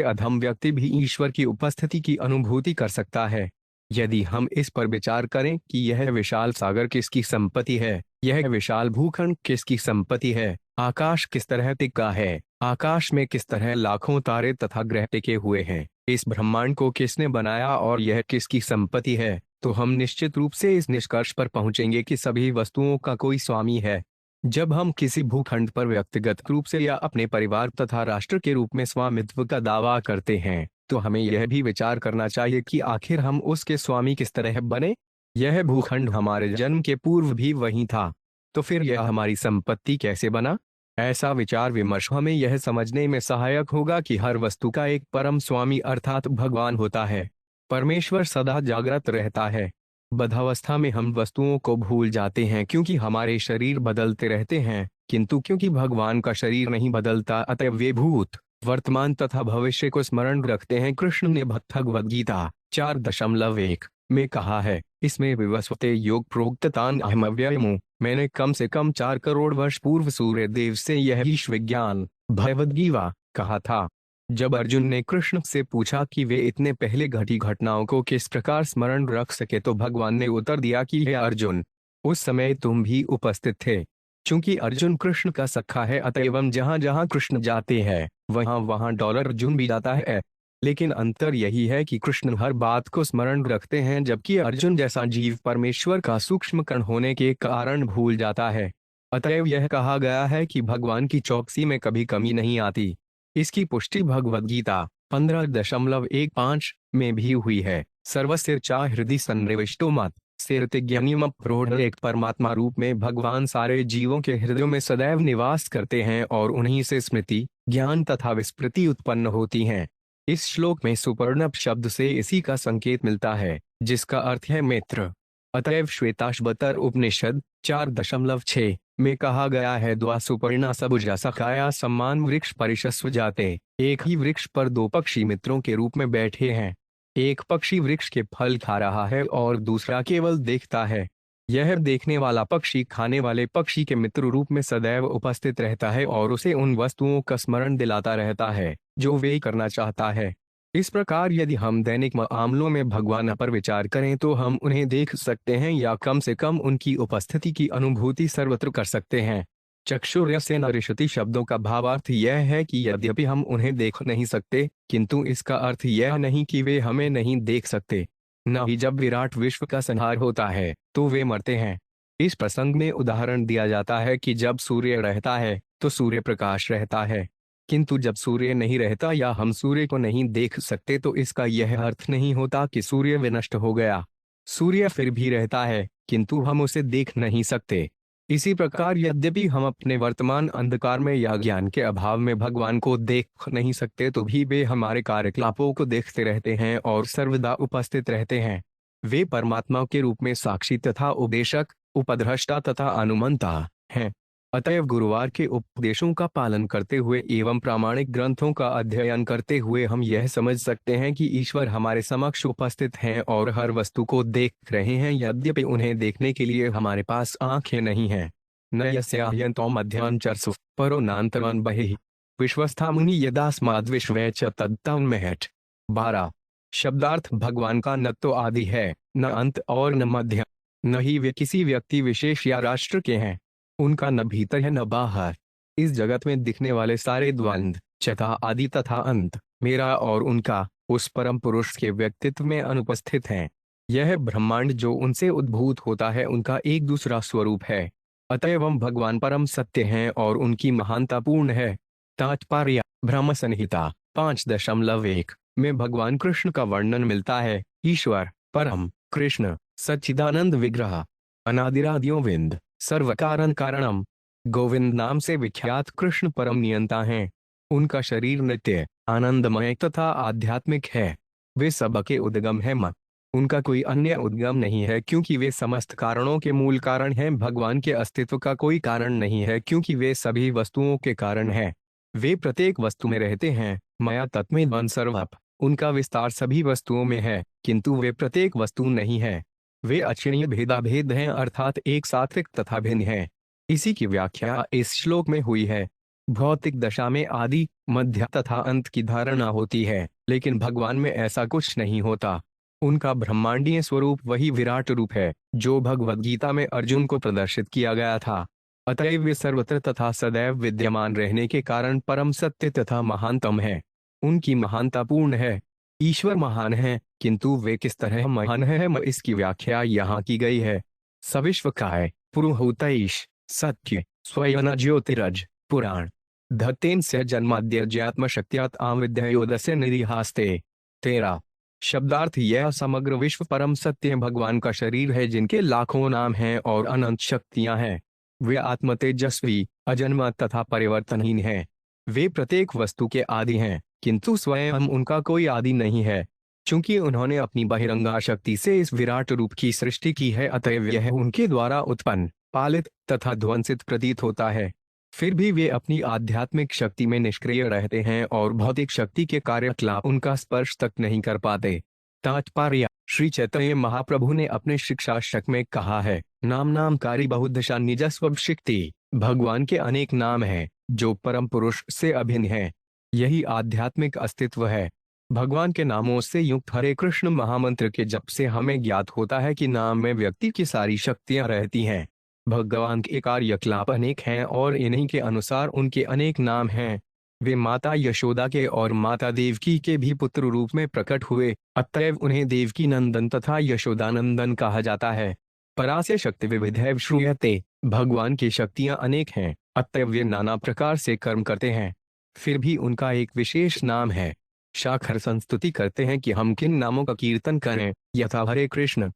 अधम व्यक्ति भी ईश्वर की उपस्थिति की अनुभूति कर सकता है। यदि हम इस पर विचार करें कि यह विशाल सागर किसकी संपत्ति है, यह विशाल भूखंड किसकी संपत्ति है, आकाश किस तरह टिका है, आकाश में किस तरह लाखों तारे तथा ग्रह टिके हुए हैं, इस ब्रह्मांड को किसने बनाया और यह किसकी संपत्ति है, तो हम निश्चित रूप से इस निष्कर्ष पर पहुंचेंगे कि सभी वस्तुओं का कोई स्वामी है। जब हम किसी भूखंड पर व्यक्तिगत रूप से या अपने परिवार तथा राष्ट्र के रूप में स्वामित्व का दावा करते हैं, तो हमें यह भी विचार करना चाहिए कि आखिर हम उसके स्वामी किस तरह बने। यह भूखंड हमारे जन्म के पूर्व भी वहीं था, तो फिर यह हमारी संपत्ति कैसे बना? ऐसा विचार विमर्श हमें यह समझने में सहायक होगा कि हर वस्तु का एक परम स्वामी अर्थात भगवान होता है। परमेश्वर सदा जागृत रहता है। बद्धावस्था में हम वस्तुओं को भूल जाते हैं क्योंकि हमारे शरीर बदलते रहते हैं, किंतु क्योंकि भगवान का शरीर नहीं बदलता अतः वे भूत, वर्तमान तथा भविष्य को स्मरण रखते हैं। कृष्ण ने भगवद्गीता 4.1 में कहा है, इसमें विवस्वते योग प्रोक्ततान अहमव्ययमु। मैंने कम से कम 4 करोड़ वर्ष पूर्व सूर्य देव से यह ईश विज्ञान भगवद्गीता कहा था। जब अर्जुन ने कृष्ण से पूछा कि वे इतने पहले घटी घटनाओं को किस प्रकार स्मरण रख सके, तो भगवान ने उत्तर दिया कि हे अर्जुन, उस समय तुम भी उपस्थित थे। चूंकि अर्जुन कृष्ण का सखा है अतएव जहां जहां कृष्ण जाते हैं वहां वहां डॉलर अर्जुन भी जाता है। लेकिन अंतर यही है कि कृष्ण हर बात को स्मरण रखते हैं, जबकि अर्जुन जैसा जीव परमेश्वर का सूक्ष्म कण होने के कारण भूल जाता है। अतएव यह कहा गया है कि भगवान की चौकसी में कभी कमी नहीं आती। इसकी पुष्टि भगवद्गीता 15.15 में भी हुई है। सर्वसिरचा हृदय सन्निविष्टो मत सिरतिज्ञानिम प्रोढ़। एक परमात्मा रूप में भगवान सारे जीवों के हृदयों में सदैव निवास करते हैं और उन्हीं से स्मृति, ज्ञान तथा विस्मृति उत्पन्न होती हैं। इस श्लोक में सुपर्णप शब्द से इसी का संकेत मिलता है, जिसका अर्थ है मित्र। अतएव श्वेताश्वतर उपनिषद 4.6 में कहा गया है, द्वा सुपर्णा सबुजा सखाया सम्मान वृक्ष परिशस्व जाते। एक ही वृक्ष पर 2 पक्षी मित्रों के रूप में बैठे हैं। एक पक्षी वृक्ष के फल खा रहा है और दूसरा केवल देखता है। यह देखने वाला पक्षी खाने वाले पक्षी के मित्र रूप में सदैव उपस्थित रहता है और उसे उन वस्तुओं का स्मरण दिलाता रहता है जो वे करना चाहता है। इस प्रकार यदि हम दैनिक मामलों में भगवान पर विचार करें तो हम उन्हें देख सकते हैं या कम से कम उनकी उपस्थिति की अनुभूति सर्वत्र कर सकते हैं। चक्षुर्यस्य न रिषति शब्दों का भावार्थ यह है कि यद्यपि हम उन्हें देख नहीं सकते, किंतु इसका अर्थ यह नहीं कि वे हमें नहीं देख सकते। न ही जब विराट विश्व का संहार होता है तो वे मरते हैं। इस प्रसंग में उदाहरण दिया जाता है कि जब सूर्य रहता है तो सूर्य प्रकाश रहता है, किंतु जब सूर्य नहीं रहता या हम सूर्य को नहीं देख सकते तो इसका यह अर्थ नहीं होता कि सूर्य विनष्ट हो गया। सूर्य फिर भी रहता है, किंतु हम उसे देख नहीं सकते। इसी प्रकार यद्यपि हम अपने वर्तमान अंधकार में या ज्ञान के अभाव में भगवान को देख नहीं सकते तो भी वे हमारे कार्यकलापों को देखते रहते हैं और सर्वदा उपस्थित रहते हैं। वे परमात्मा के रूप में साक्षी तथा उपदेशक, उपद्रष्टा तथा अनुमंता हैं। अतएव गुरुवार के उपदेशों का पालन करते हुए एवं प्रामाणिक ग्रंथों का अध्ययन करते हुए हम यह समझ सकते हैं कि ईश्वर हमारे समक्ष उपस्थित हैं और हर वस्तु को देख रहे हैं, यद्यपि उन्हें देखने के लिए हमारे पास आंखें नहीं हैं। न यस्याह्यन्तो मध्याञ्चर्षु परो नान्तरं बहिः विश्वस्था मुनि यदास्माद् विश्वे च तद्तन्महट्। 12। शब्दार्थ भगवान का न तो आदि है, न अंत और न मध्य। न ही वे किसी व्यक्ति विशेष या राष्ट्र के हैं। उनका न भीतर है न बाहर। इस जगत में दिखने वाले सारे द्वंद्व, चथा आदि तथा अंत, मेरा और उनका, उस परम पुरुष के व्यक्तित्व में अनुपस्थित हैं। यह ब्रह्मांड जो उनसे उद्भूत होता है उनका एक दूसरा स्वरूप है। अतएव हम भगवान परम सत्य हैं और उनकी महानता पूर्ण है। तात्पर्य: ब्रह्म संहिता 5.1 में भगवान कृष्ण का वर्णन मिलता है। ईश्वर परम कृष्ण सच्चिदानंद विग्रह अनादिरादियों विंद सर्व कारण कारणम गोविंद नाम से विख्यात कृष्ण परम नियंता हैं। उनका शरीर नित्य, आनंदमय तथा आध्यात्मिक है। वे सबके उद्गम है मत। उनका कोई अन्य उद्गम नहीं है क्योंकि वे समस्त कारणों के मूल कारण हैं। भगवान के अस्तित्व का कोई कारण नहीं है क्योंकि वे सभी वस्तुओं के कारण हैं। वे प्रत्येक वस्तु में रहते हैं। माया तत्मेव सर्वप। उनका विस्तार सभी वस्तुओं में है, किंतु वे प्रत्येक वस्तु नहीं है। वे अक्षणीय भेदाभेद हैं, अर्थात एक सात्विक तथा भिन्न हैं। इसी की व्याख्या इस श्लोक में हुई है। भौतिक दशा में आदि, मध्य तथा अंत की धारणा होती है, लेकिन भगवान में ऐसा कुछ नहीं होता। उनका ब्रह्मांडीय स्वरूप वही विराट रूप है जो भगवद गीता में अर्जुन को प्रदर्शित किया गया था। अतएव वे सर्वत्र तथा सदैव विद्यमान रहने के कारण परम सत्य तथा महानतम है। उनकी महानता पूर्ण है। ईश्वर महान है, किंतु वे किस तरह महान है इसकी व्याख्या यहाँ की गई है। सविश्वकाय पुरुहूतैष सत्य स्वयं ज्योतिरज पुराण धत्तेन से जन्माद्यज्ञात्म शक्त्यात् आविद्योदस्य निरीहास्ते। 13। शब्दार्थ यह समग्र विश्व परम सत्य भगवान का शरीर है जिनके लाखों नाम हैं और अनंत शक्तियां हैं। वे आत्म तेजस्वी, अजन्मा तथा परिवर्तनहीन हैं। वे प्रत्येक वस्तु के आदि हैं, किंतु स्वयं उनका कोई आदि नहीं है। चूंकि उन्होंने अपनी बहिरंगा शक्ति से इस विराट रूप की सृष्टि की है, अतएव यह उनके द्वारा उत्पन्न, पालित तथा ध्वंसित प्रतीत होता है। फिर भी वे अपनी आध्यात्मिक शक्ति में निष्क्रिय रहते हैं और भौतिक शक्ति के कार्यकलाप उनका स्पर्श तक नहीं कर पाते। तात्पर्य: श्री चैतन्य महाप्रभु ने अपने शिक्षाशक में कहा है, नाम नामकारी बहुदशा निजस्व शक्ति। भगवान के अनेक नाम हैं जो परम पुरुष से अभिन्न है। यही आध्यात्मिक अस्तित्व है। भगवान के नामों से युक्त हरे कृष्ण महामंत्र के जप से हमें ज्ञात होता है कि नाम में व्यक्ति की सारी शक्तियां रहती हैं। भगवान के कार्यकलाप अनेक हैं और इन्हीं के अनुसार उनके अनेक नाम हैं। वे माता यशोदा के और माता देवकी के भी पुत्र रूप में प्रकट हुए, अतएव उन्हें देवकी नंदन तथा यशोदानंदन कहा जाता है। परास्य शक्ति विविधैव श्रूयते। भगवान की शक्तियां अनेक हैं, अतएव वे नाना प्रकार से कर्म करते हैं। फिर भी उनका एक विशेष नाम है। शाखर संस्तुति करते हैं कि हम किन नामों का कीर्तन करें, यथा हरे कृष्ण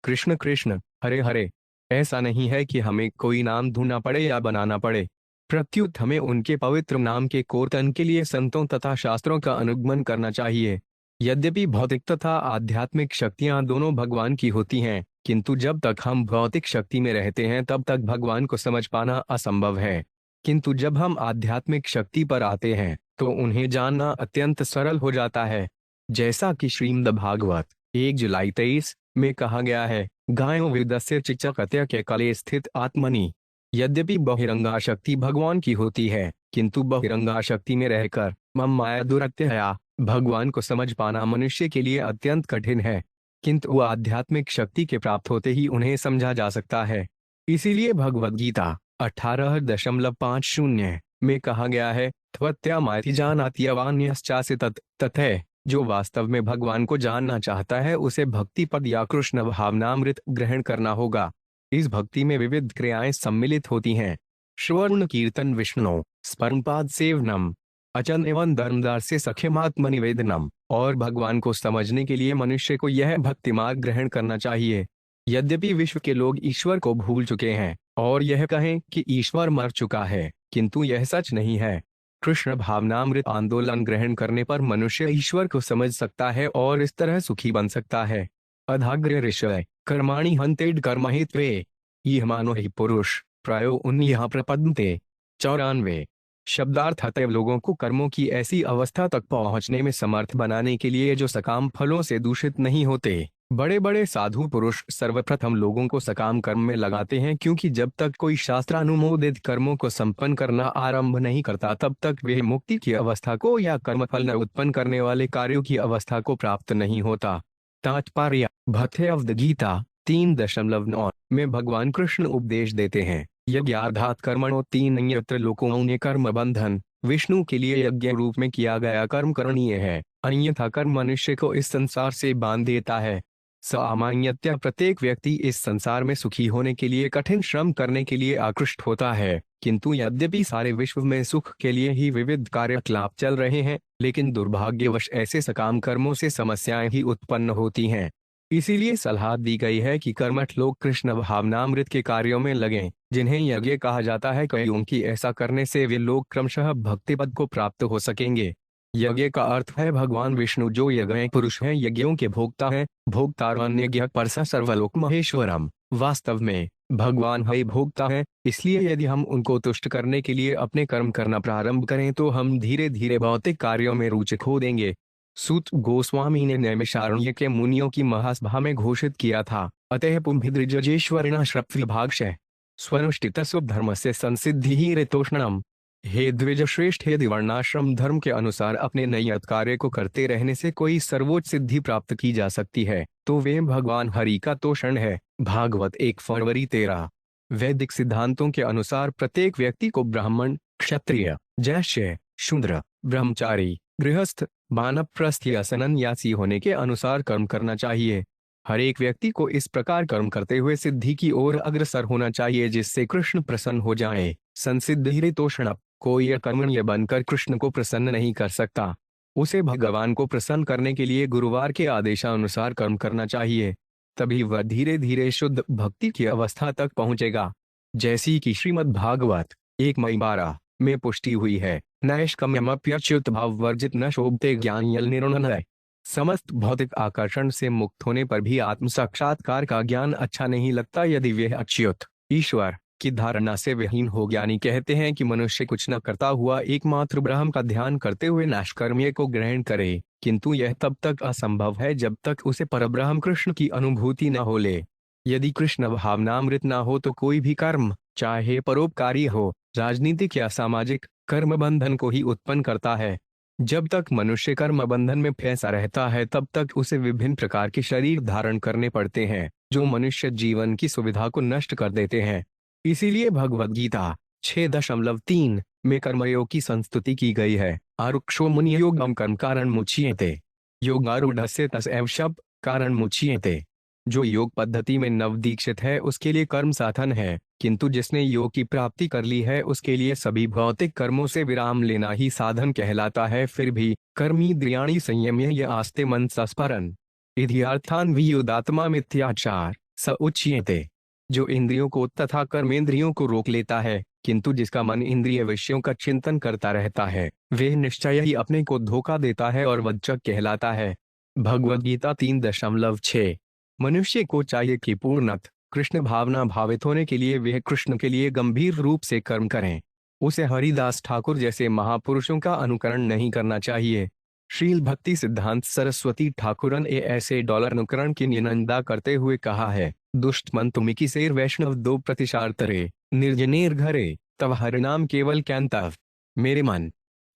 कृष्ण कृष्ण हरे हरे। ऐसा नहीं है कि हमें कोई नाम ढूंढना पड़े या बनाना पड़े। प्रत्युत हमें उनके पवित्र नाम के कीर्तन के लिए संतों तथा शास्त्रों का अनुगमन करना चाहिए। यद्यपि भौतिक तथा आध्यात्मिक शक्तियां दोनों भगवान की होती हैं, किंतु जब तक हम भौतिक शक्ति में रहते हैं तब तक भगवान को समझ पाना असंभव है। किंतु जब हम आध्यात्मिक शक्ति पर आते हैं तो उन्हें जानना अत्यंत सरल हो जाता है। जैसा कि श्रीमद् भागवत 1 जुलाई 23 में कहा गया है, गायो विदस्य चिचकत्य के कले स्थित आत्मनि। यद्यपि बहिरंगाशक्ति भगवान की होती है, किंतु बहिरंगाशक्ति में रहकर मम माया दुरत्यया भगवान को समझ पाना मनुष्य के लिए अत्यंत कठिन है, किंतु आध्यात्मिक शक्ति के प्राप्त होते ही उन्हें समझा जा सकता है। इसीलिए भगवद गीता 18.50 में कहा गया है, त्वत्यामाति जानाति अवान्यश्चासि ततः। जो वास्तव में भगवान को जानना चाहता है उसे भक्ति पद या कृष्ण भावनामृत ग्रहण करना होगा। इस भक्ति में विविध क्रियाएं सम्मिलित होती हैं। श्रवण कीर्तन विष्णु स्मरणपाद सेवनम अचन एवं धर्मदार से सख्यमात्म निवेदनम। और भगवान को समझने के लिए मनुष्य को यह भक्ति मार्ग ग्रहण करना चाहिए। यद्यपि विश्व के लोग ईश्वर को भूल चुके हैं और यह कहें कि ईश्वर मर चुका है, किंतु यह सच नहीं है। कृष्ण भावनामृत आंदोलन ग्रहण करने पर मनुष्य ईश्वर को समझ सकता है और इस तरह सुखी बन सकता है। अधाग्र ऋषय कर्माणि हंतेड कर्महित्वे यह मानो ही पुरुष प्रायो उन यहाँ प्रपद्यते। 94 शब्दार्थ अतएव लोगों को कर्मों की ऐसी अवस्था तक पहुंचने में समर्थ बनाने के लिए जो सकाम फलों से दूषित नहीं होते। बड़े बड़े साधु पुरुष सर्वप्रथम लोगों को सकाम कर्म में लगाते हैं, क्योंकि जब तक कोई शास्त्रानुमोदित कर्मों को संपन्न करना आरंभ नहीं करता तब तक वे मुक्ति की अवस्था को या कर्मफल न उत्पन्न करने वाले कार्यों की अवस्था को प्राप्त नहीं होता। तात्पर्य भगवद गीता 3.9 में भगवान कृष्ण उपदेश देते हैं, यज्ञार्थात् कर्मणो 3 अन्यत्र लोकों ने कर्म बंधन। विष्णु के लिए यज्ञ रूप में किया गया कर्म करणीय है, अन्यथा कर्म मनुष्य को इस संसार से बांध देता है। सामान्यतः प्रत्येक व्यक्ति इस संसार में सुखी होने के लिए कठिन श्रम करने के लिए आकृष्ट होता है, किंतु यद्यपि सारे विश्व में सुख के लिए ही विविध कार्यकलाप चल रहे हैं, लेकिन दुर्भाग्यवश ऐसे सकाम कर्मों से समस्याएं ही उत्पन्न होती हैं। इसीलिए सलाह दी गई है कि कर्मठ लोग कृष्ण भावनामृत के कार्यों में लगें, जिन्हें यज्ञ कहा जाता है, क्योंकि ऐसा करने से वे लोग क्रमशः भक्ति पद को प्राप्त हो सकेंगे। यज्ञ का अर्थ है भगवान विष्णु जो यज्ञ पुरुष हैं, यज्ञों के भोक्ता हैं। भोक्तारण्य यज्ञ परसा सर्वलोक महेश्वरम। वास्तव में भगवान है भोक्ता है, इसलिए यदि हम उनको तुष्ट करने के लिए अपने कर्म करना प्रारंभ करें तो हम धीरे धीरे भौतिक कार्यों में रुचि खो देंगे। सूत गोस्वामी ने नैमिषारण्य के मुनियों की महासभा में घोषित किया था, अतः पुंभिद्रिजेश्वरिणा श्रप्विभागशः स्वनुष्ठितस्व धर्म से संसिद्धि ही ऋतोष्णम। हे द्विज श्रेष्ठ, यदि वर्णाश्रम धर्म के अनुसार अपने नियत कार्य को करते रहने से कोई सर्वोच्च सिद्धि प्राप्त की जा सकती है तो वे भगवान हरि का तोषण है। भागवत 1 फरवरी 13। वैदिक सिद्धांतों के अनुसार प्रत्येक व्यक्ति को ब्राह्मण, क्षत्रिय, जैश्य, शूद्र, ब्रह्मचारी, गृहस्थ, वानप्रस्थ या सन्यासी होने के अनुसार कर्म करना चाहिए। हर एक व्यक्ति को इस प्रकार कर्म करते हुए सिद्धि की ओर अग्रसर होना चाहिए जिससे कृष्ण प्रसन्न हो जाए। संसिद्धि ऋतोष्ण। कोई कर्मण्य बनकर कृष्ण को प्रसन्न नहीं कर सकता। उसे भगवान को प्रसन्न करने के लिए गुरुवार के आदेशानुसार कर्म करना चाहिए, तभी वह धीरे धीरे शुद्ध भक्ति की अवस्था तक पहुंचेगा। जैसी कि श्रीमद् भागवत 1:12 में पुष्टि हुई है, नैष्कम्यमप्यच्युत भाव वर्जित न शोभते ज्ञान यल निर्णय। समस्त भौतिक आकर्षण से मुक्त होने पर भी आत्म साक्षात्कार का ज्ञान अच्छा नहीं लगता यदि वह अच्युत ईश्वर की धारणा से विहीन हो। ज्ञानी कहते हैं कि मनुष्य कुछ न करता हुआ एकमात्र ब्रह्म का ध्यान करते हुए नैष्कर्म्य को ग्रहण करे, किंतु यह तब तक असंभव है जब तक उसे परब्रह्म कृष्ण की अनुभूति न हो ले। यदि कृष्ण भावनामृत न हो तो कोई भी कर्म, चाहे परोपकारी हो, राजनीतिक या सामाजिक, कर्म बंधन को ही उत्पन्न करता है। जब तक मनुष्य कर्म बंधन में फंसा रहता है तब तक उसे विभिन्न प्रकार के शरीर धारण करने पड़ते हैं जो मनुष्य जीवन की सुविधा को नष्ट कर देते हैं। इसीलिए भगवद गीता 6.3 में कर्मयोग की संस्तुति की गई है। आरुक्षो मुनि योगम कर्म कारण मुच्यते योगारूढ़स्य तस्यैव शप कारण मुच्यते। जो योग पद्धति में नवदीक्षित है उसके लिए कर्म साधन है, किंतु जिसने योग की प्राप्ति कर ली है उसके लिए सभी भौतिक कर्मों से विराम लेना ही साधन कहलाता है। फिर भी कर्मीन्द्रियाणि संयम्य य आस्ते मन संस्मरन् इन्द्रियार्थान् वियुदात्मा मिथ्याचार स उच्यते। जो इंद्रियों को तथा कर्मेंद्रियों को रोक लेता है किंतु जिसका मन इंद्रिय विषयों का चिंतन करता रहता है वह निश्चय ही अपने को धोखा देता है और वंचक कहलाता है। भगवद गीता 3.6। मनुष्य को चाहिए कि पूर्णतः कृष्ण भावना भावित होने के लिए वह कृष्ण के लिए गंभीर रूप से कर्म करें। उसे हरिदास ठाकुर जैसे महापुरुषों का अनुकरण नहीं करना चाहिए। श्रील भक्ति सिद्धांत सरस्वती ठाकुरन ए ऐसे डॉलर अनुकरण की निंदा करते हुए कहा है, दुष्ट मन तुम की शेर वैष्णव दो प्रतिशार्तरे निर्जनेर घरे तव हरिनाम केवल कैंतव। मेरे मन,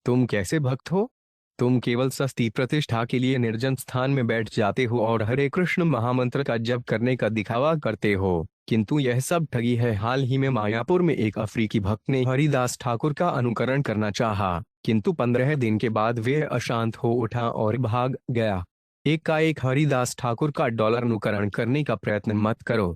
तुम कैसे भक्त हो? तुम केवल सस्ती प्रतिष्ठा के लिए निर्जन स्थान में बैठ जाते हो और हरे कृष्ण महामंत्र का जप करने का दिखावा करते हो, किंतु यह सब ठगी है। हाल ही में मायापुर में एक अफ्रीकी भक्त ने हरिदास ठाकुर का अनुकरण करना चाहा, किंतु 15 दिन के बाद वे अशांत हो उठा और भाग गया। एकाएक हरिदास ठाकुर का डॉलर अनुकरण करने का प्रयत्न मत करो।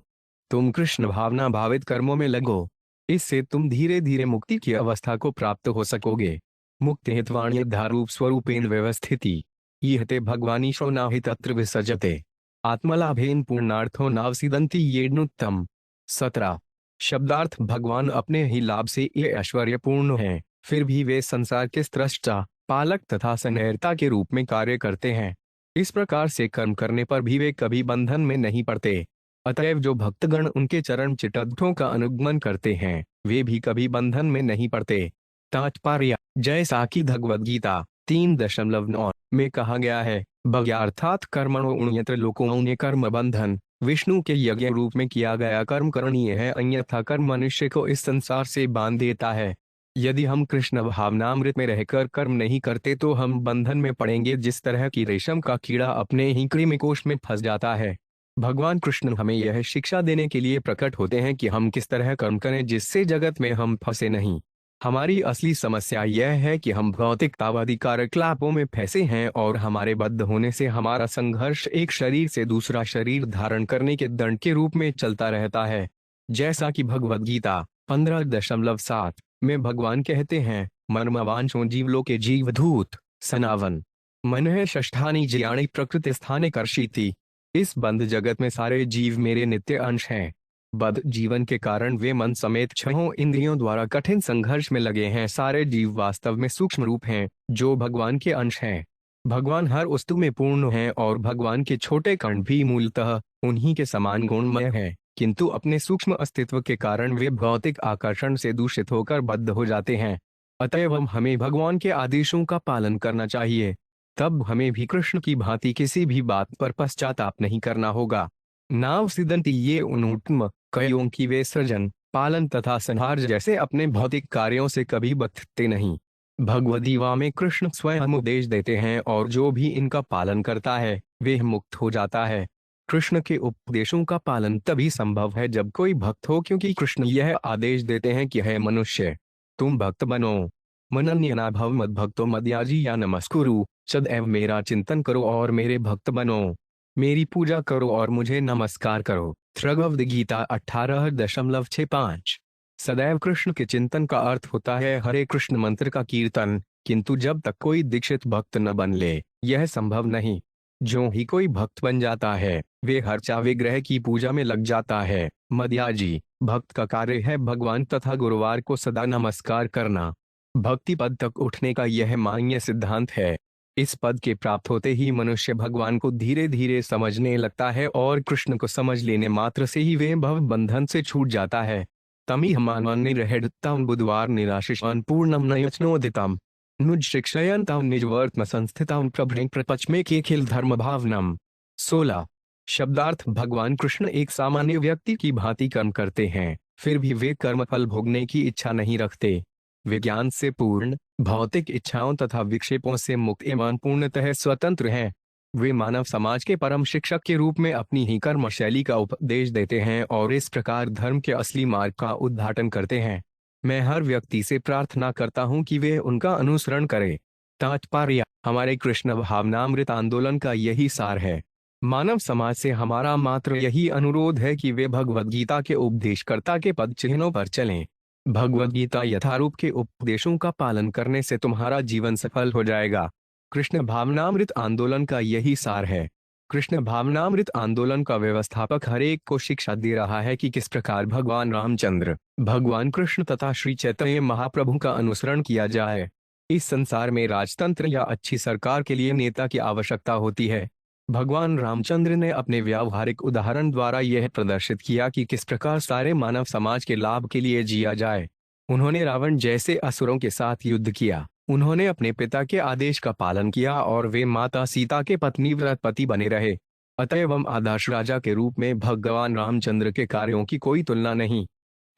तुम कृष्ण भावना भावित कर्मों में लगो, इससे तुम धीरे धीरे मुक्ति की अवस्था को प्राप्त हो सकोगे। मुक्ति हितवाणी धारूप स्वरूपेण व्यवस्थिति यहते भगवानीशो नाहि तत्र विसजते आत्मलाभेन पूर्णार्थो नावसिदन्ति येनुत्तम। 17 शब्दार्थ भगवान अपने ही लाभ से ये ऐश्वर्यपूर्ण हैं, फिर भी वे संसार के स्रष्टा, पालक तथा संहर्ता के रूप में कार्य करते हैं। इस प्रकार से कर्म करने पर भी वे कभी बंधन में नहीं पड़ते। अतएव जो भक्तगण उनके चरण चित्तों का अनुगमन करते हैं, वे भी कभी बंधन में नहीं पड़ते। तात्पर्य, जैसा कि भगवद गीता 3.9 में कहा गया है, भव्यार्थात कर्मणो उण्यत्र लोकोन्य कर्म बंधन। विष्णु के यज्ञ रूप में किया गया कर्म करणीय है, अन्यथा कर्म मनुष्य को इस संसार से बांध देता है। यदि हम कृष्ण भावनामृत में रहकर कर्म नहीं करते तो हम बंधन में पड़ेंगे, जिस तरह की रेशम का कीड़ा अपने ही कृमिकोश में फंस जाता है। भगवान कृष्ण हमें यह शिक्षा देने के लिए प्रकट होते हैं कि हम किस तरह कर्म करें जिससे जगत में हम फंसे नहीं। हमारी असली समस्या यह है कि हम भौतिकतावादी कार्यकलापों में फंसे हैं और हमारे बद्ध होने से हमारा संघर्ष एक शरीर से दूसरा शरीर धारण करने के दंड के रूप में चलता रहता है। जैसा कि भगवद गीता 15.7 में भगवान कहते हैं, मर्मवांशो जीवलोके जीवधूत सनावन मन है षष्ठानि ज्ञानी प्रकृति स्थाने कर्षिति। इस बंद जगत में सारे जीव मेरे नित्य अंश हैं। बद्ध जीवन के कारण वे मन समेत छहों इंद्रियों द्वारा कठिन संघर्ष में लगे हैं। सारे जीव वास्तव में सूक्ष्म रूप हैं जो भगवान के अंश हैं। भगवान हर वस्तु में पूर्ण हैं और भगवान के छोटे कण भी मूलतः उन्हीं के समान गुणमय हैं, किंतु अपने सूक्ष्म अस्तित्व के कारण वे भौतिक आकर्षण से दूषित होकर बद्ध हो जाते हैं। अतएव हमें भगवान के आदेशों का पालन करना चाहिए। तब हमें भी कृष्ण की भांति किसी भी बात पर पश्चाताप नहीं करना होगा। नाव सिदंती ये उन्नतम कयों की वे सृजन, पालन तथा संहार जैसे अपने भौतिक कार्यों से कभी बंधते नहीं। भगवदगीता में कृष्ण स्वयं उपदेश देते हैं और जो भी इनका पालन करता है वे मुक्त हो जाता है। कृष्ण के उपदेशों का पालन तभी संभव है जब कोई भक्त हो, क्योंकि कृष्ण यह आदेश देते हैं कि हे मनुष्य, तुम भक्त बनो। मनन्यना भव मद भक्तो मद्याजी या नमस्कुरु। सदैव मेरा चिंतन करो और मेरे भक्त बनो। मेरी पूजा करो और मुझे नमस्कार करो। भगवद गीता 18.65। सदैव कृष्ण के चिंतन का अर्थ होता है हरे कृष्ण मंत्र का कीर्तन, किंतु जब तक कोई दीक्षित भक्त न बन ले यह संभव नहीं। जो ही कोई भक्त बन जाता है वे हर्चा विग्रह की पूजा में लग जाता है। मद्याजी भक्त का कार्य है भगवान तथा गुरुवार को सदा नमस्कार करना। भक्ति पद तक उठने का यह मान्य सिद्धांत है। इस पद के प्राप्त होते ही मनुष्य भगवान को धीरे धीरे समझने लगता है और कृष्ण को समझ लेने मात्र से ही वे भव बंधन से छूट जाता है। तमी हमान्निर्हृतम बुधवार निराशिषान पूर्णम नयचनोदितम नुज शिक्षयंतम निजवर्त्म संस्थितम प्रभृंग प्रपच में के खिल धर्म भावनम। 16 शब्दार्थ भगवान कृष्ण एक सामान्य व्यक्ति की भांति कर्म करते हैं, फिर भी वे कर्म फल भोगने की इच्छा नहीं रखते। विज्ञान से पूर्ण, भौतिक इच्छाओं तथा विक्षेपों से मुक्त एवं पूर्णतः स्वतंत्र हैं। वे मानव समाज के परम शिक्षक के रूप में अपनी ही कर्म शैली का उपदेश देते हैं और इस प्रकार धर्म के असली मार्ग का उद्घाटन करते हैं। मैं हर व्यक्ति से प्रार्थना करता हूं कि वे उनका अनुसरण करे। तात्पर्य, हमारे कृष्ण भावनामृत आंदोलन का यही सार है। मानव समाज से हमारा मात्र यही अनुरोध है कि वे भगवद गीता के उपदेशकर्ता के पद चिन्हों पर चलें। भगवद गीता यथारूप के उपदेशों का पालन करने से तुम्हारा जीवन सफल हो जाएगा। कृष्ण भावनामृत आंदोलन का यही सार है। कृष्ण भावनामृत आंदोलन का व्यवस्थापक हर एक को शिक्षा दे रहा है कि किस प्रकार भगवान रामचंद्र, भगवान कृष्ण तथा श्री चैतन्य महाप्रभु का अनुसरण किया जाए। इस संसार में राजतंत्र या अच्छी सरकार के लिए नेता की आवश्यकता होती है। भगवान रामचंद्र ने अपने व्यावहारिक उदाहरण द्वारा यह प्रदर्शित किया कि किस प्रकार सारे मानव समाज के लाभ के लिए जिया जाए। उन्होंने रावण जैसे असुरों के साथ युद्ध किया, उन्होंने अपने पिता के आदेश का पालन किया और वे माता सीता के पत्नी व्रतपति बने रहे। अतएव हम आदर्श राजा के रूप में भगवान रामचंद्र के कार्यों की कोई तुलना नहीं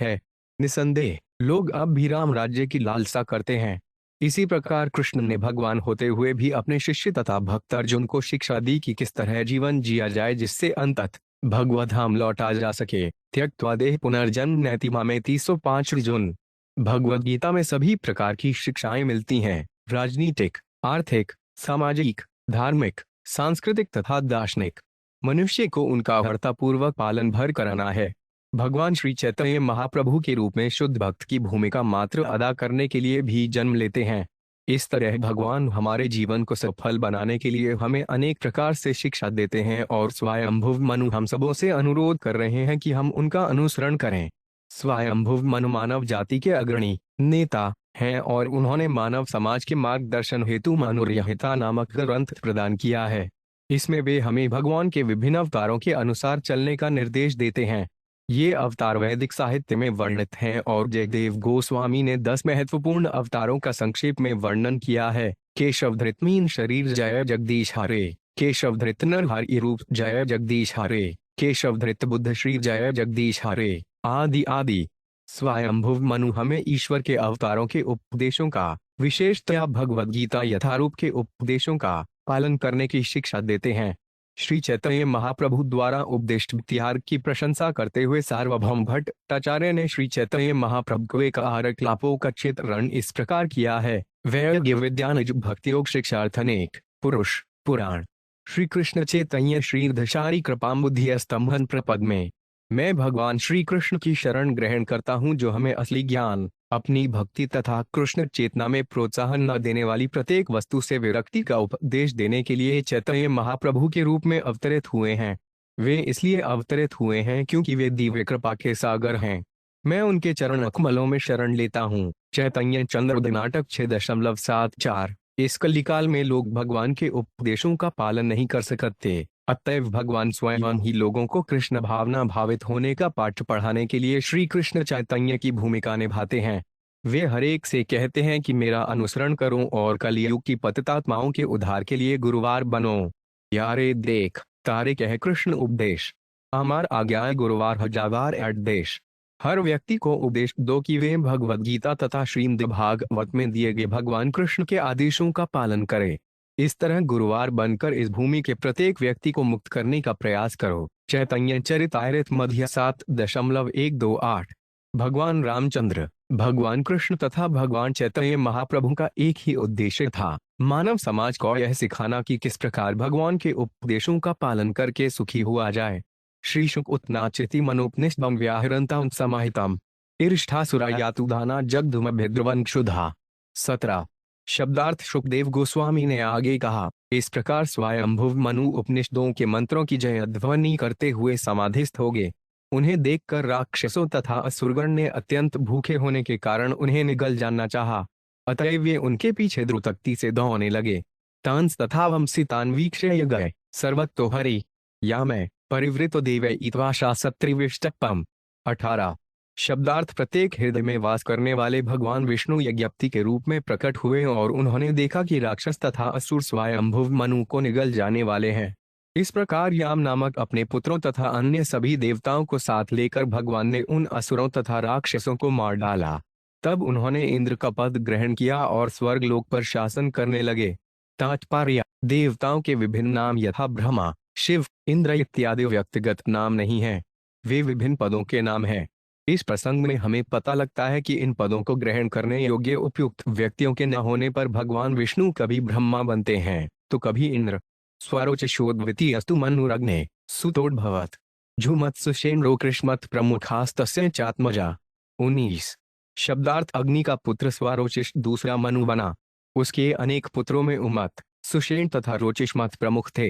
है। निसंदेह लोग अब भी राम राज्य की लालसा करते हैं। इसी प्रकार कृष्ण ने भगवान होते हुए भी अपने शिष्य तथा भक्त अर्जुन को शिक्षा दी कि किस तरह जीवन जिया जाए जिससे अंततः भगवत धाम लौटा जा सके। त्यक्त्वा देह पुनर्जन्म नैति मामेति 305 अर्जुन। भगवत गीता में सभी प्रकार की शिक्षाएं मिलती हैं। राजनीतिक, आर्थिक, सामाजिक, धार्मिक, सांस्कृतिक तथा दार्शनिक। मनुष्य को उनका पूर्वक पालन भर कराना है। भगवान श्री चैतन्य महाप्रभु के रूप में शुद्ध भक्त की भूमिका मात्र अदा करने के लिए भी जन्म लेते हैं। इस तरह भगवान हमारे जीवन को सफल बनाने के लिए हमें अनेक प्रकार से शिक्षा देते हैं और स्वयंभुव मनु हम सबों से अनुरोध कर रहे हैं कि हम उनका अनुसरण करें। स्वयंभुव मनु मानव जाति के अग्रणी नेता हैं और उन्होंने मानव समाज के मार्गदर्शन हेतु मनुर्यहिता नामक ग्रंथ प्रदान किया है। इसमें वे हमें भगवान के विभिन्न अवतारों के अनुसार चलने का निर्देश देते हैं। ये अवतार वैदिक साहित्य में वर्णित हैं और जयदेव गोस्वामी ने 10 महत्वपूर्ण अवतारों का संक्षेप में वर्णन किया है। केशव धृत मीन शरीर जय जगदीश हरे, केशव धृत नरहरि रूप जय जगदीश हरे, केशव धृत बुद्ध श्री जय जगदीश हरे, आदि आदि। स्वयंभुव मनु हमें ईश्वर के अवतारों के उपदेशों का, विशेषतया भगवद गीता यथारूप के उपदेशों का पालन करने की शिक्षा देते हैं। श्री चैतन्य महाप्रभु द्वारा उपदिष्ट भक्तिहार की प्रशंसा करते हुए सार्वभौम भट्टाचार्य ने श्री चैतन्य महाप्रभु के क्लापों का चित्रण इस प्रकार किया है। वैराग्य विद्यानिज भक्तियोग शिक्षार्थ अनेक पुरुष पुराण। श्री कृष्ण चैतन्य श्रीधशारी कृपाम्बुद्धि स्तंभन प्रपद में मैं भगवान श्री कृष्ण की शरण ग्रहण करता हूँ जो हमें असली ज्ञान, अपनी भक्ति तथा कृष्ण चेतना में प्रोत्साहन न देने वाली प्रत्येक वस्तु से विरक्ति का उपदेश देने के लिए चैतन्य महाप्रभु के रूप में अवतरित हुए हैं। वे इसलिए अवतरित हुए हैं क्योंकि वे दिव्य कृपा के सागर हैं। मैं उनके चरण कमलों में शरण लेता हूँ। चैतन्य चंद्र नाटक 6.74। इस कलिकाल में लोग भगवान के उपदेशों का पालन नहीं कर सकते, अतएव भगवान स्वयं ही लोगों को कृष्ण भावना भावित होने का पाठ पढ़ाने के लिए श्री कृष्ण चैतन्य की भूमिका निभाते हैं। वे हरेक से कहते हैं कि मेरा अनुसरण करो और कलियुग की पतितात्माओं के उद्धार के लिए गुरुवार बनो। यारे देख तारे कह कृष्ण उपदेश, अमार आज्ञा गुरुवार हजावार देश। हर व्यक्ति को उपदेश दो कि वे भगवद गीता तथा श्रीमद् भागवत में दिए गए भगवान कृष्ण के आदेशों का पालन करें। इस तरह गुरुवार बनकर इस भूमि के प्रत्येक व्यक्ति को मुक्त करने का प्रयास करो। चैतन्य चरितामृत मध्य 7.128। भगवान रामचंद्र, भगवान कृष्ण तथा भगवान चैतन्य महाप्रभु का एक ही उद्देश्य था, मानव समाज को यह सिखाना कि किस प्रकार भगवान के उपदेशों का पालन करके सुखी हुआ जाए। श्री शुक उत्नाचिति मनोपनिषदम व्याहरंतम समाहितम इरिष्ठासुरायातुदाना जगधुमभिद्रवन क्षुधा। 17। शब्दार्थ सुखदेव गोस्वामी ने आगे कहा, इस प्रकार स्वयंभुव मनु उपनिषदों के मंत्रों की जय ध्वनि करते हुए समाधिस्थ हो गए। उन्हें देखकर राक्षसों तथा असुरगण ने अत्यंत भूखे होने के कारण उन्हें निगल जानना चाहा, अतएव वे उनके पीछे द्रुतगति से दौड़ने लगे। तांस तथा वंसी तान्वीक्षय गए सर्वतो हरि या मैं परिवृतो देव इत्वाशा सत्रिविष्टपम। 18। शब्दार्थ प्रत्येक हृदय में वास करने वाले भगवान विष्णु यज्ञप्ति के रूप में प्रकट हुए और उन्होंने देखा कि राक्षस तथा असुर स्वयंभुव मनु को निगल जाने वाले हैं। इस प्रकार याम नामक अपने पुत्रों तथा अन्य सभी देवताओं को साथ लेकर भगवान ने उन असुरों तथा राक्षसों को मार डाला। तब उन्होंने इंद्र का पद ग्रहण किया और स्वर्ग लोक पर शासन करने लगे। तात्पर्य, देवताओं के विभिन्न नाम यथा ब्रह्मा, शिव, इंद्र इत्यादि व्यक्तिगत नाम नहीं है, वे विभिन्न पदों के नाम हैं। इस प्रसंग में हमें पता लगता है कि इन पदों को ग्रहण करने योग्य उपयुक्त व्यक्तियों के न होने पर भगवान विष्णु कभी ब्रह्मा बनते हैं तो कभी इंद्र। स्वरोचशोद्वितीय अस्तु मनुरग्ने सुतोद्भवत् झुमत्सुषेण्रो कृष्मत् प्रमुखास्तस्य चात्मजा। 19। शब्दार्थ अग्नि का पुत्र स्वरोचिष दूसरा मनु बना। उसके अनेक पुत्रों में उमत, सुषेण तथा रोचिष्मत प्रमुख थे।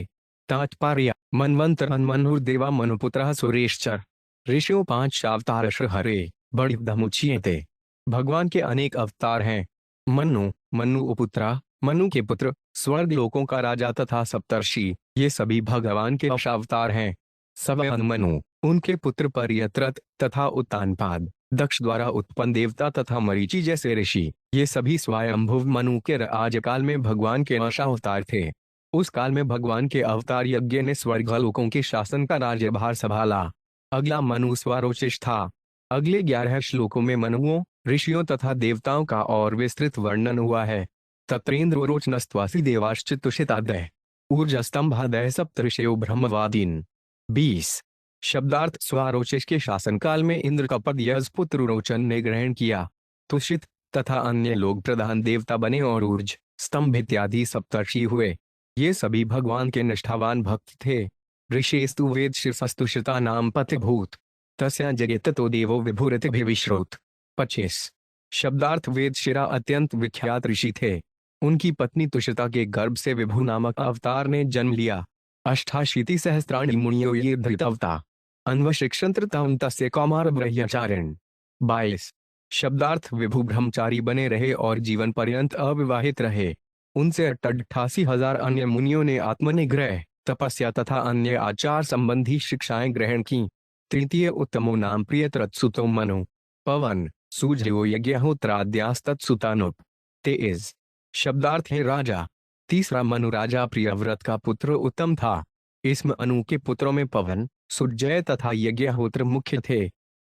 तात्पर्य, मन्वंतर मनुर्देवा मनुपुत्र सुरेश्चर। ऋषियों 5 अवतार हरे बड़ी धमुचियते। भगवान के अनेक अवतार हैं। मनु, मनु उपुत्रा, मनु के पुत्र, स्वर्ग लोकों का राजा तथा सप्तर्षि, ये सभी भगवान के अवतार हैं। सवयन मनु, उनके पुत्र पर्यत्रत तथा उत्तानपाद, दक्ष द्वारा उत्पन्न देवता तथा मरीचि जैसे ऋषि, ये सभी स्वयंभुव मनु के राज्यकाल में भगवान के अंशावतार थे। उस काल में भगवान के अवतार यज्ञ ने स्वर्गलोकों के शासन का राज्यभार संभाला। अगला मनु स्वरोचिष था। अगले 11 श्लोकों में मनुओं, ऋषियों तथा देवताओं का और विस्तृत वर्णन हुआ है। तत्रेंद्र रोचनस्त्वासी देवाश्च तुषितादय ऊर्जस्तंभादय सप्तऋषयो ब्रह्मवादीन। 20 शब्दार्थ स्वरोचिष के शासनकाल में इंद्र का पद यजपुत्र रोचन ने ग्रहण किया। तुषित तथा अन्य लोग प्रधान देवता बने और ऊर्ज, स्तंभ इत्यादि सप्तर्षि हुए। ये सभी भगवान के निष्ठावान भक्त थे। ऋषिस्तु वेद शिरसस्तुषिता नाम पतिभूत तस्या जगेततो देवो विभुरतिभिविश्रुत। 25 शब्दार्थ वेद शिरा अत्यंत विख्यात ऋषि थे। उनकी पत्नी तुषिता के गर्भ से विभु नामक अवतार ने जन्म लिया। 88 सहस्राणि मुनियो ये धृतवता अन्वशिक्षंत्रतां तस्य कौमार ब्रह्मचारिण। 22 शब्दार्थ विभु ब्रह्मचारी बने रहे और जीवन पर्यंत अविवाहित रहे। उनसे 88,000 अन्य मुनियों ने आत्मनिग्रह, तपस्या तथा अन्य आचार संबंधी शिक्षाएं ग्रहण की। तृतीय उत्तमो नाम प्रियतरत्सुतो मनु पवन सूर्यो यज्ञहोत्राद्यास्तत्सुतानुप। 23 शब्दार्थ है राजा। तीसरा मनु राजा प्रियव्रत का पुत्र उत्तम था। इस मनु के पुत्रों में पवन, सूर्य तथा यज्ञहोत्र मुख्य थे।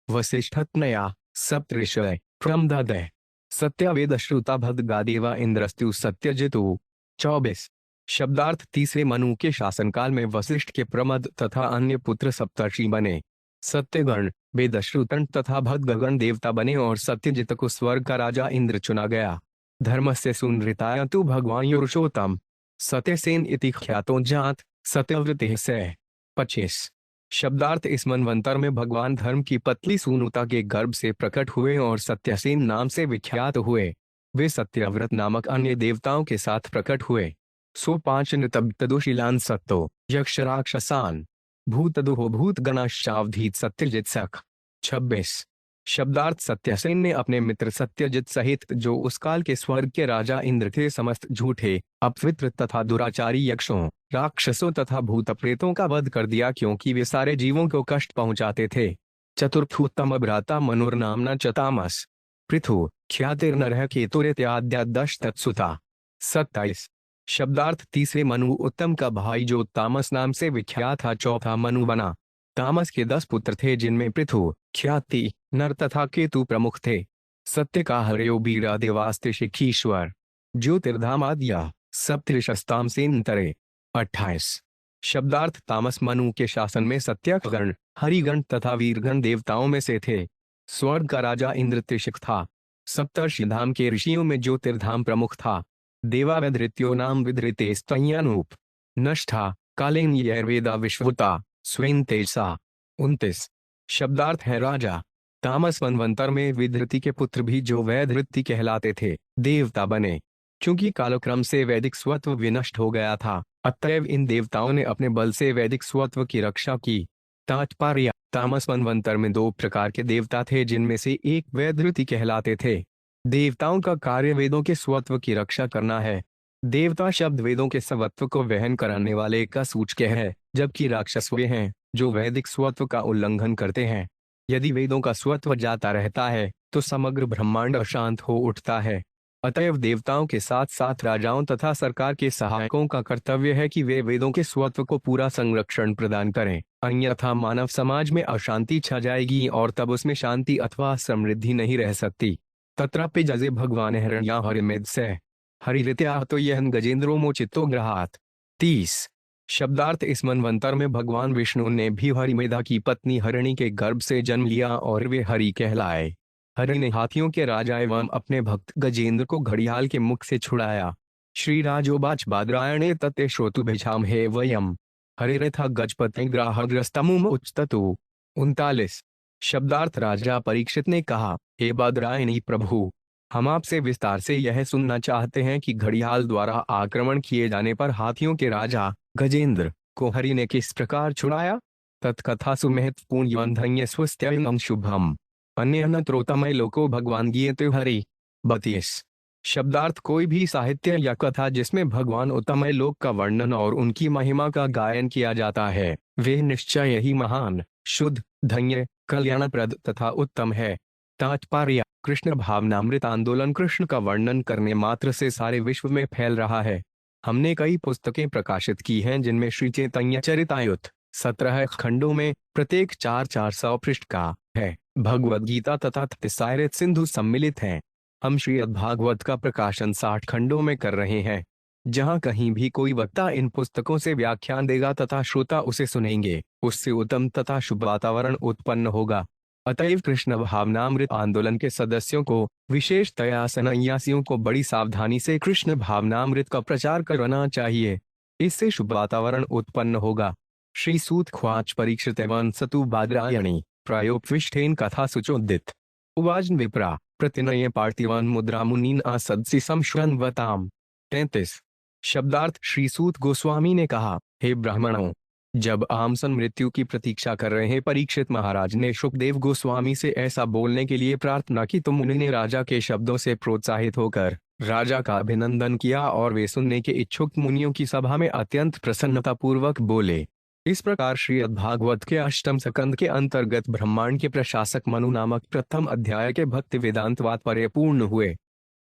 वसिष्ठतनया, सप्तऋषय, प्रमददय, सत्यवेद श्रुता भद्गादेवा इंद्रस्तु सत्यजितु। 24 शब्दार्थ तीसरे मनु के शासनकाल में वशिष्ठ के प्रमद तथा अन्य पुत्र सप्तर्षि बने। सत्यगण, वेदश्रुतन तथा भद्गगण देवता बने और सत्यजित को स्वर्ग का राजा इंद्र चुना गया। धर्मस्य सुनृताय तु भगवान युरुषोत्तम सत्यसेन इति ख्यातो जात सत्यव्रते से। 25 शब्दार्थ इस मनवंतर में भगवान धर्म की पतली सूनुता के गर्भ से प्रकट हुए और सत्यसेन नाम से विख्यात हुए। वे सत्यव्रत नामक अन्य देवताओं के साथ प्रकट हुए। सो 5 नृतब्दुशिलान सत्तो यक्ष राक्षसान भूतदुहो भूतगणाश्चावधीत सत्यजित सख। 26 शब्दार्थ सत्यसेन ने अपने मित्र सत्यजित सहित जो उस काल के स्वर्ग के राजा इंद्र थे समस्त झूठे, अपवित्र तथा दुराचारी यक्षों, राक्षसों तथा भूत प्रेतों का वध कर दिया, क्योंकि वे सारे जीवों को कष्ट पहुंचाते थे। चतुर्थोत्तम भ्राता मनुर्नामना च तामस पृथु ख्यातिर्नरः केतुरित्याद्या दश तत्सुता। 27 शब्दार्थ तीसरे मनु उत्तम का भाई जो तामस नाम से विख्यात था चौथा मनु बना। तामस के 10 पुत्र थे जिनमें पृथु, ख्याति, नर तथा केतु प्रमुख थे। सत्य का हरयो बीरा देवास्ति शिखीश्वर ज्योतिर्धामाद्या सप्तऋषस्ताम सेन्तरे। 28 शब्दार्थ तामस मनु के शासन में सत्यगण, हरिगण तथा वीरगण देवताओं में से थे। स्वर्ग का राजा इंद्र त्रिशिख था। सप्तर्षि धाम के ऋषियों में ज्योतिर्धाम प्रमुख था। देवावधृत्यो नाम विधृते स्तन्यानूप नष्टा कालेन यैर्वेदा विश्वता स्वेन तेजसा। 29 शब्दार्थ है राजा। तामस मनवंतर में विधृति के पुत्र भी जो वैधृति कहलाते थे देवता बने। क्योंकि कालक्रम से वैदिक स्वत्व विनष्ट हो गया था, अतएव इन देवताओं ने अपने बल से वैदिक स्वत्व की रक्षा की। तात्पर्य तामस मनवंतर में 2 प्रकार के देवता थे जिनमें से एक वैधृति कहलाते थे। देवताओं का कार्य वेदों के स्वत्व की रक्षा करना है। देवता शब्द वेदों के स्वत्व को वहन कराने वाले का सूचक है, जबकि राक्षस वे हैं जो वैदिक स्वत्व का उल्लंघन करते हैं। यदि वेदों का स्वत्व जाता रहता है तो समग्र ब्रह्मांड अशांत हो उठता है। अतएव देवताओं के साथ साथ राजाओं तथा सरकार के सहायकों का कर्तव्य है कि वे वेदों के स्वत्व को पूरा संरक्षण प्रदान करें, अन्यथा मानव समाज में अशांति छा जाएगी और तब उसमें शांति अथवा समृद्धि नहीं रह सकती। तत्रापि जजे भगवान हिरण्या हरिमेद से हरिरित्या तो यह गजेंद्रो मोचितो ग्रहात। 30 शब्दार्थ इस मनवंतर में भगवान विष्णु ने भी हरिमेधा की पत्नी हरिणी के गर्भ से जन्म लिया और वे हरि कहलाए। हरि ने हाथियों के राजा एवं अपने भक्त गजेंद्र को घड़ियाल के मुख से छुड़ाया। श्री राजोवाच बादरायणे तते श्रोतुभिषाम हे वयम हरिरथा गजपति ग्राहग्रस्तमुम उच्चतु। 39 शब्दार्थ राजा परीक्षित ने कहा, हे बादरायणी प्रभु, हम आपसे विस्तार से यह सुनना चाहते हैं कि घड़ियाल द्वारा आक्रमण किए जाने पर हाथियों के राजा गजेंद्र को हरि ने किस प्रकार छुड़ाया। तत्कथा सुमहत्वपूर्ण यौन्धन्य स्वस्त्ययं शुभम अन्य न त्रोतमय लोको भगवान गीयते हरि। 32 शब्दार्थ कोई भी साहित्य या कथा जिसमें भगवान उत्तमय लोक का वर्णन और उनकी महिमा का गायन किया जाता है वे निश्चय ही महान, शुद्ध, धन्य, कल्याणप्रद तथा उत्तम है। तात्पर्य: कृष्ण भावनामृत आंदोलन कृष्ण का वर्णन करने मात्र से सारे विश्व में फैल रहा है। हमने कई पुस्तकें प्रकाशित की हैं जिनमें श्री चैतन्य चरितामृत 17 खंडों में प्रत्येक 400 पृष्ठ का है। भगवद गीता तथा तैसायरत सिंधु सम्मिलित हैं। हम श्रीमद् भागवत का प्रकाशन 60 खंडों में कर रहे हैं। जहां कहीं भी कोई वक्ता इन पुस्तकों से व्याख्यान देगा तथा श्रोता उसे सुनेंगे, उससे उत्तम तथा शुभ वातावरण उत्पन्न होगा। अतएव कृष्ण भावनामृत आंदोलन के सदस्यों को, विशेषतया सन्यासियों को बड़ी सावधानी से कृष्ण भावनामृत का प्रचार करना चाहिए। इससे शुभ वातावरण उत्पन्न होगा। श्री सूत ख्वाच परीक्षित एवं सतु बादरायणी प्रायोपविष्ठेन कथा सुचोदित उवाच विप्रा प्रतिनय पार्थिवान मुद्रा मुनीन असदसी संश्रन्वताम। 33 शब्दार्थ: श्री सूत गोस्वामी ने कहा, हे ब्राह्मणों, जब आमसन मृत्यु की प्रतीक्षा कर रहे परीक्षित महाराज ने शुकदेव गोस्वामी से ऐसा बोलने के लिए प्रार्थना की तो मुनि ने राजा के शब्दों से प्रोत्साहित होकर राजा का अभिनंदन किया और वे सुनने के इच्छुक मुनियों की सभा में अत्यंत प्रसन्नतापूर्वक बोले। इस प्रकार श्रीमद् भागवत के अष्टम स्कंद के अंतर्गत ब्रह्मांड के प्रशासक मनु नामक प्रथम अध्याय के भक्ति वेदांत तात्पर्य पूर्ण हुए।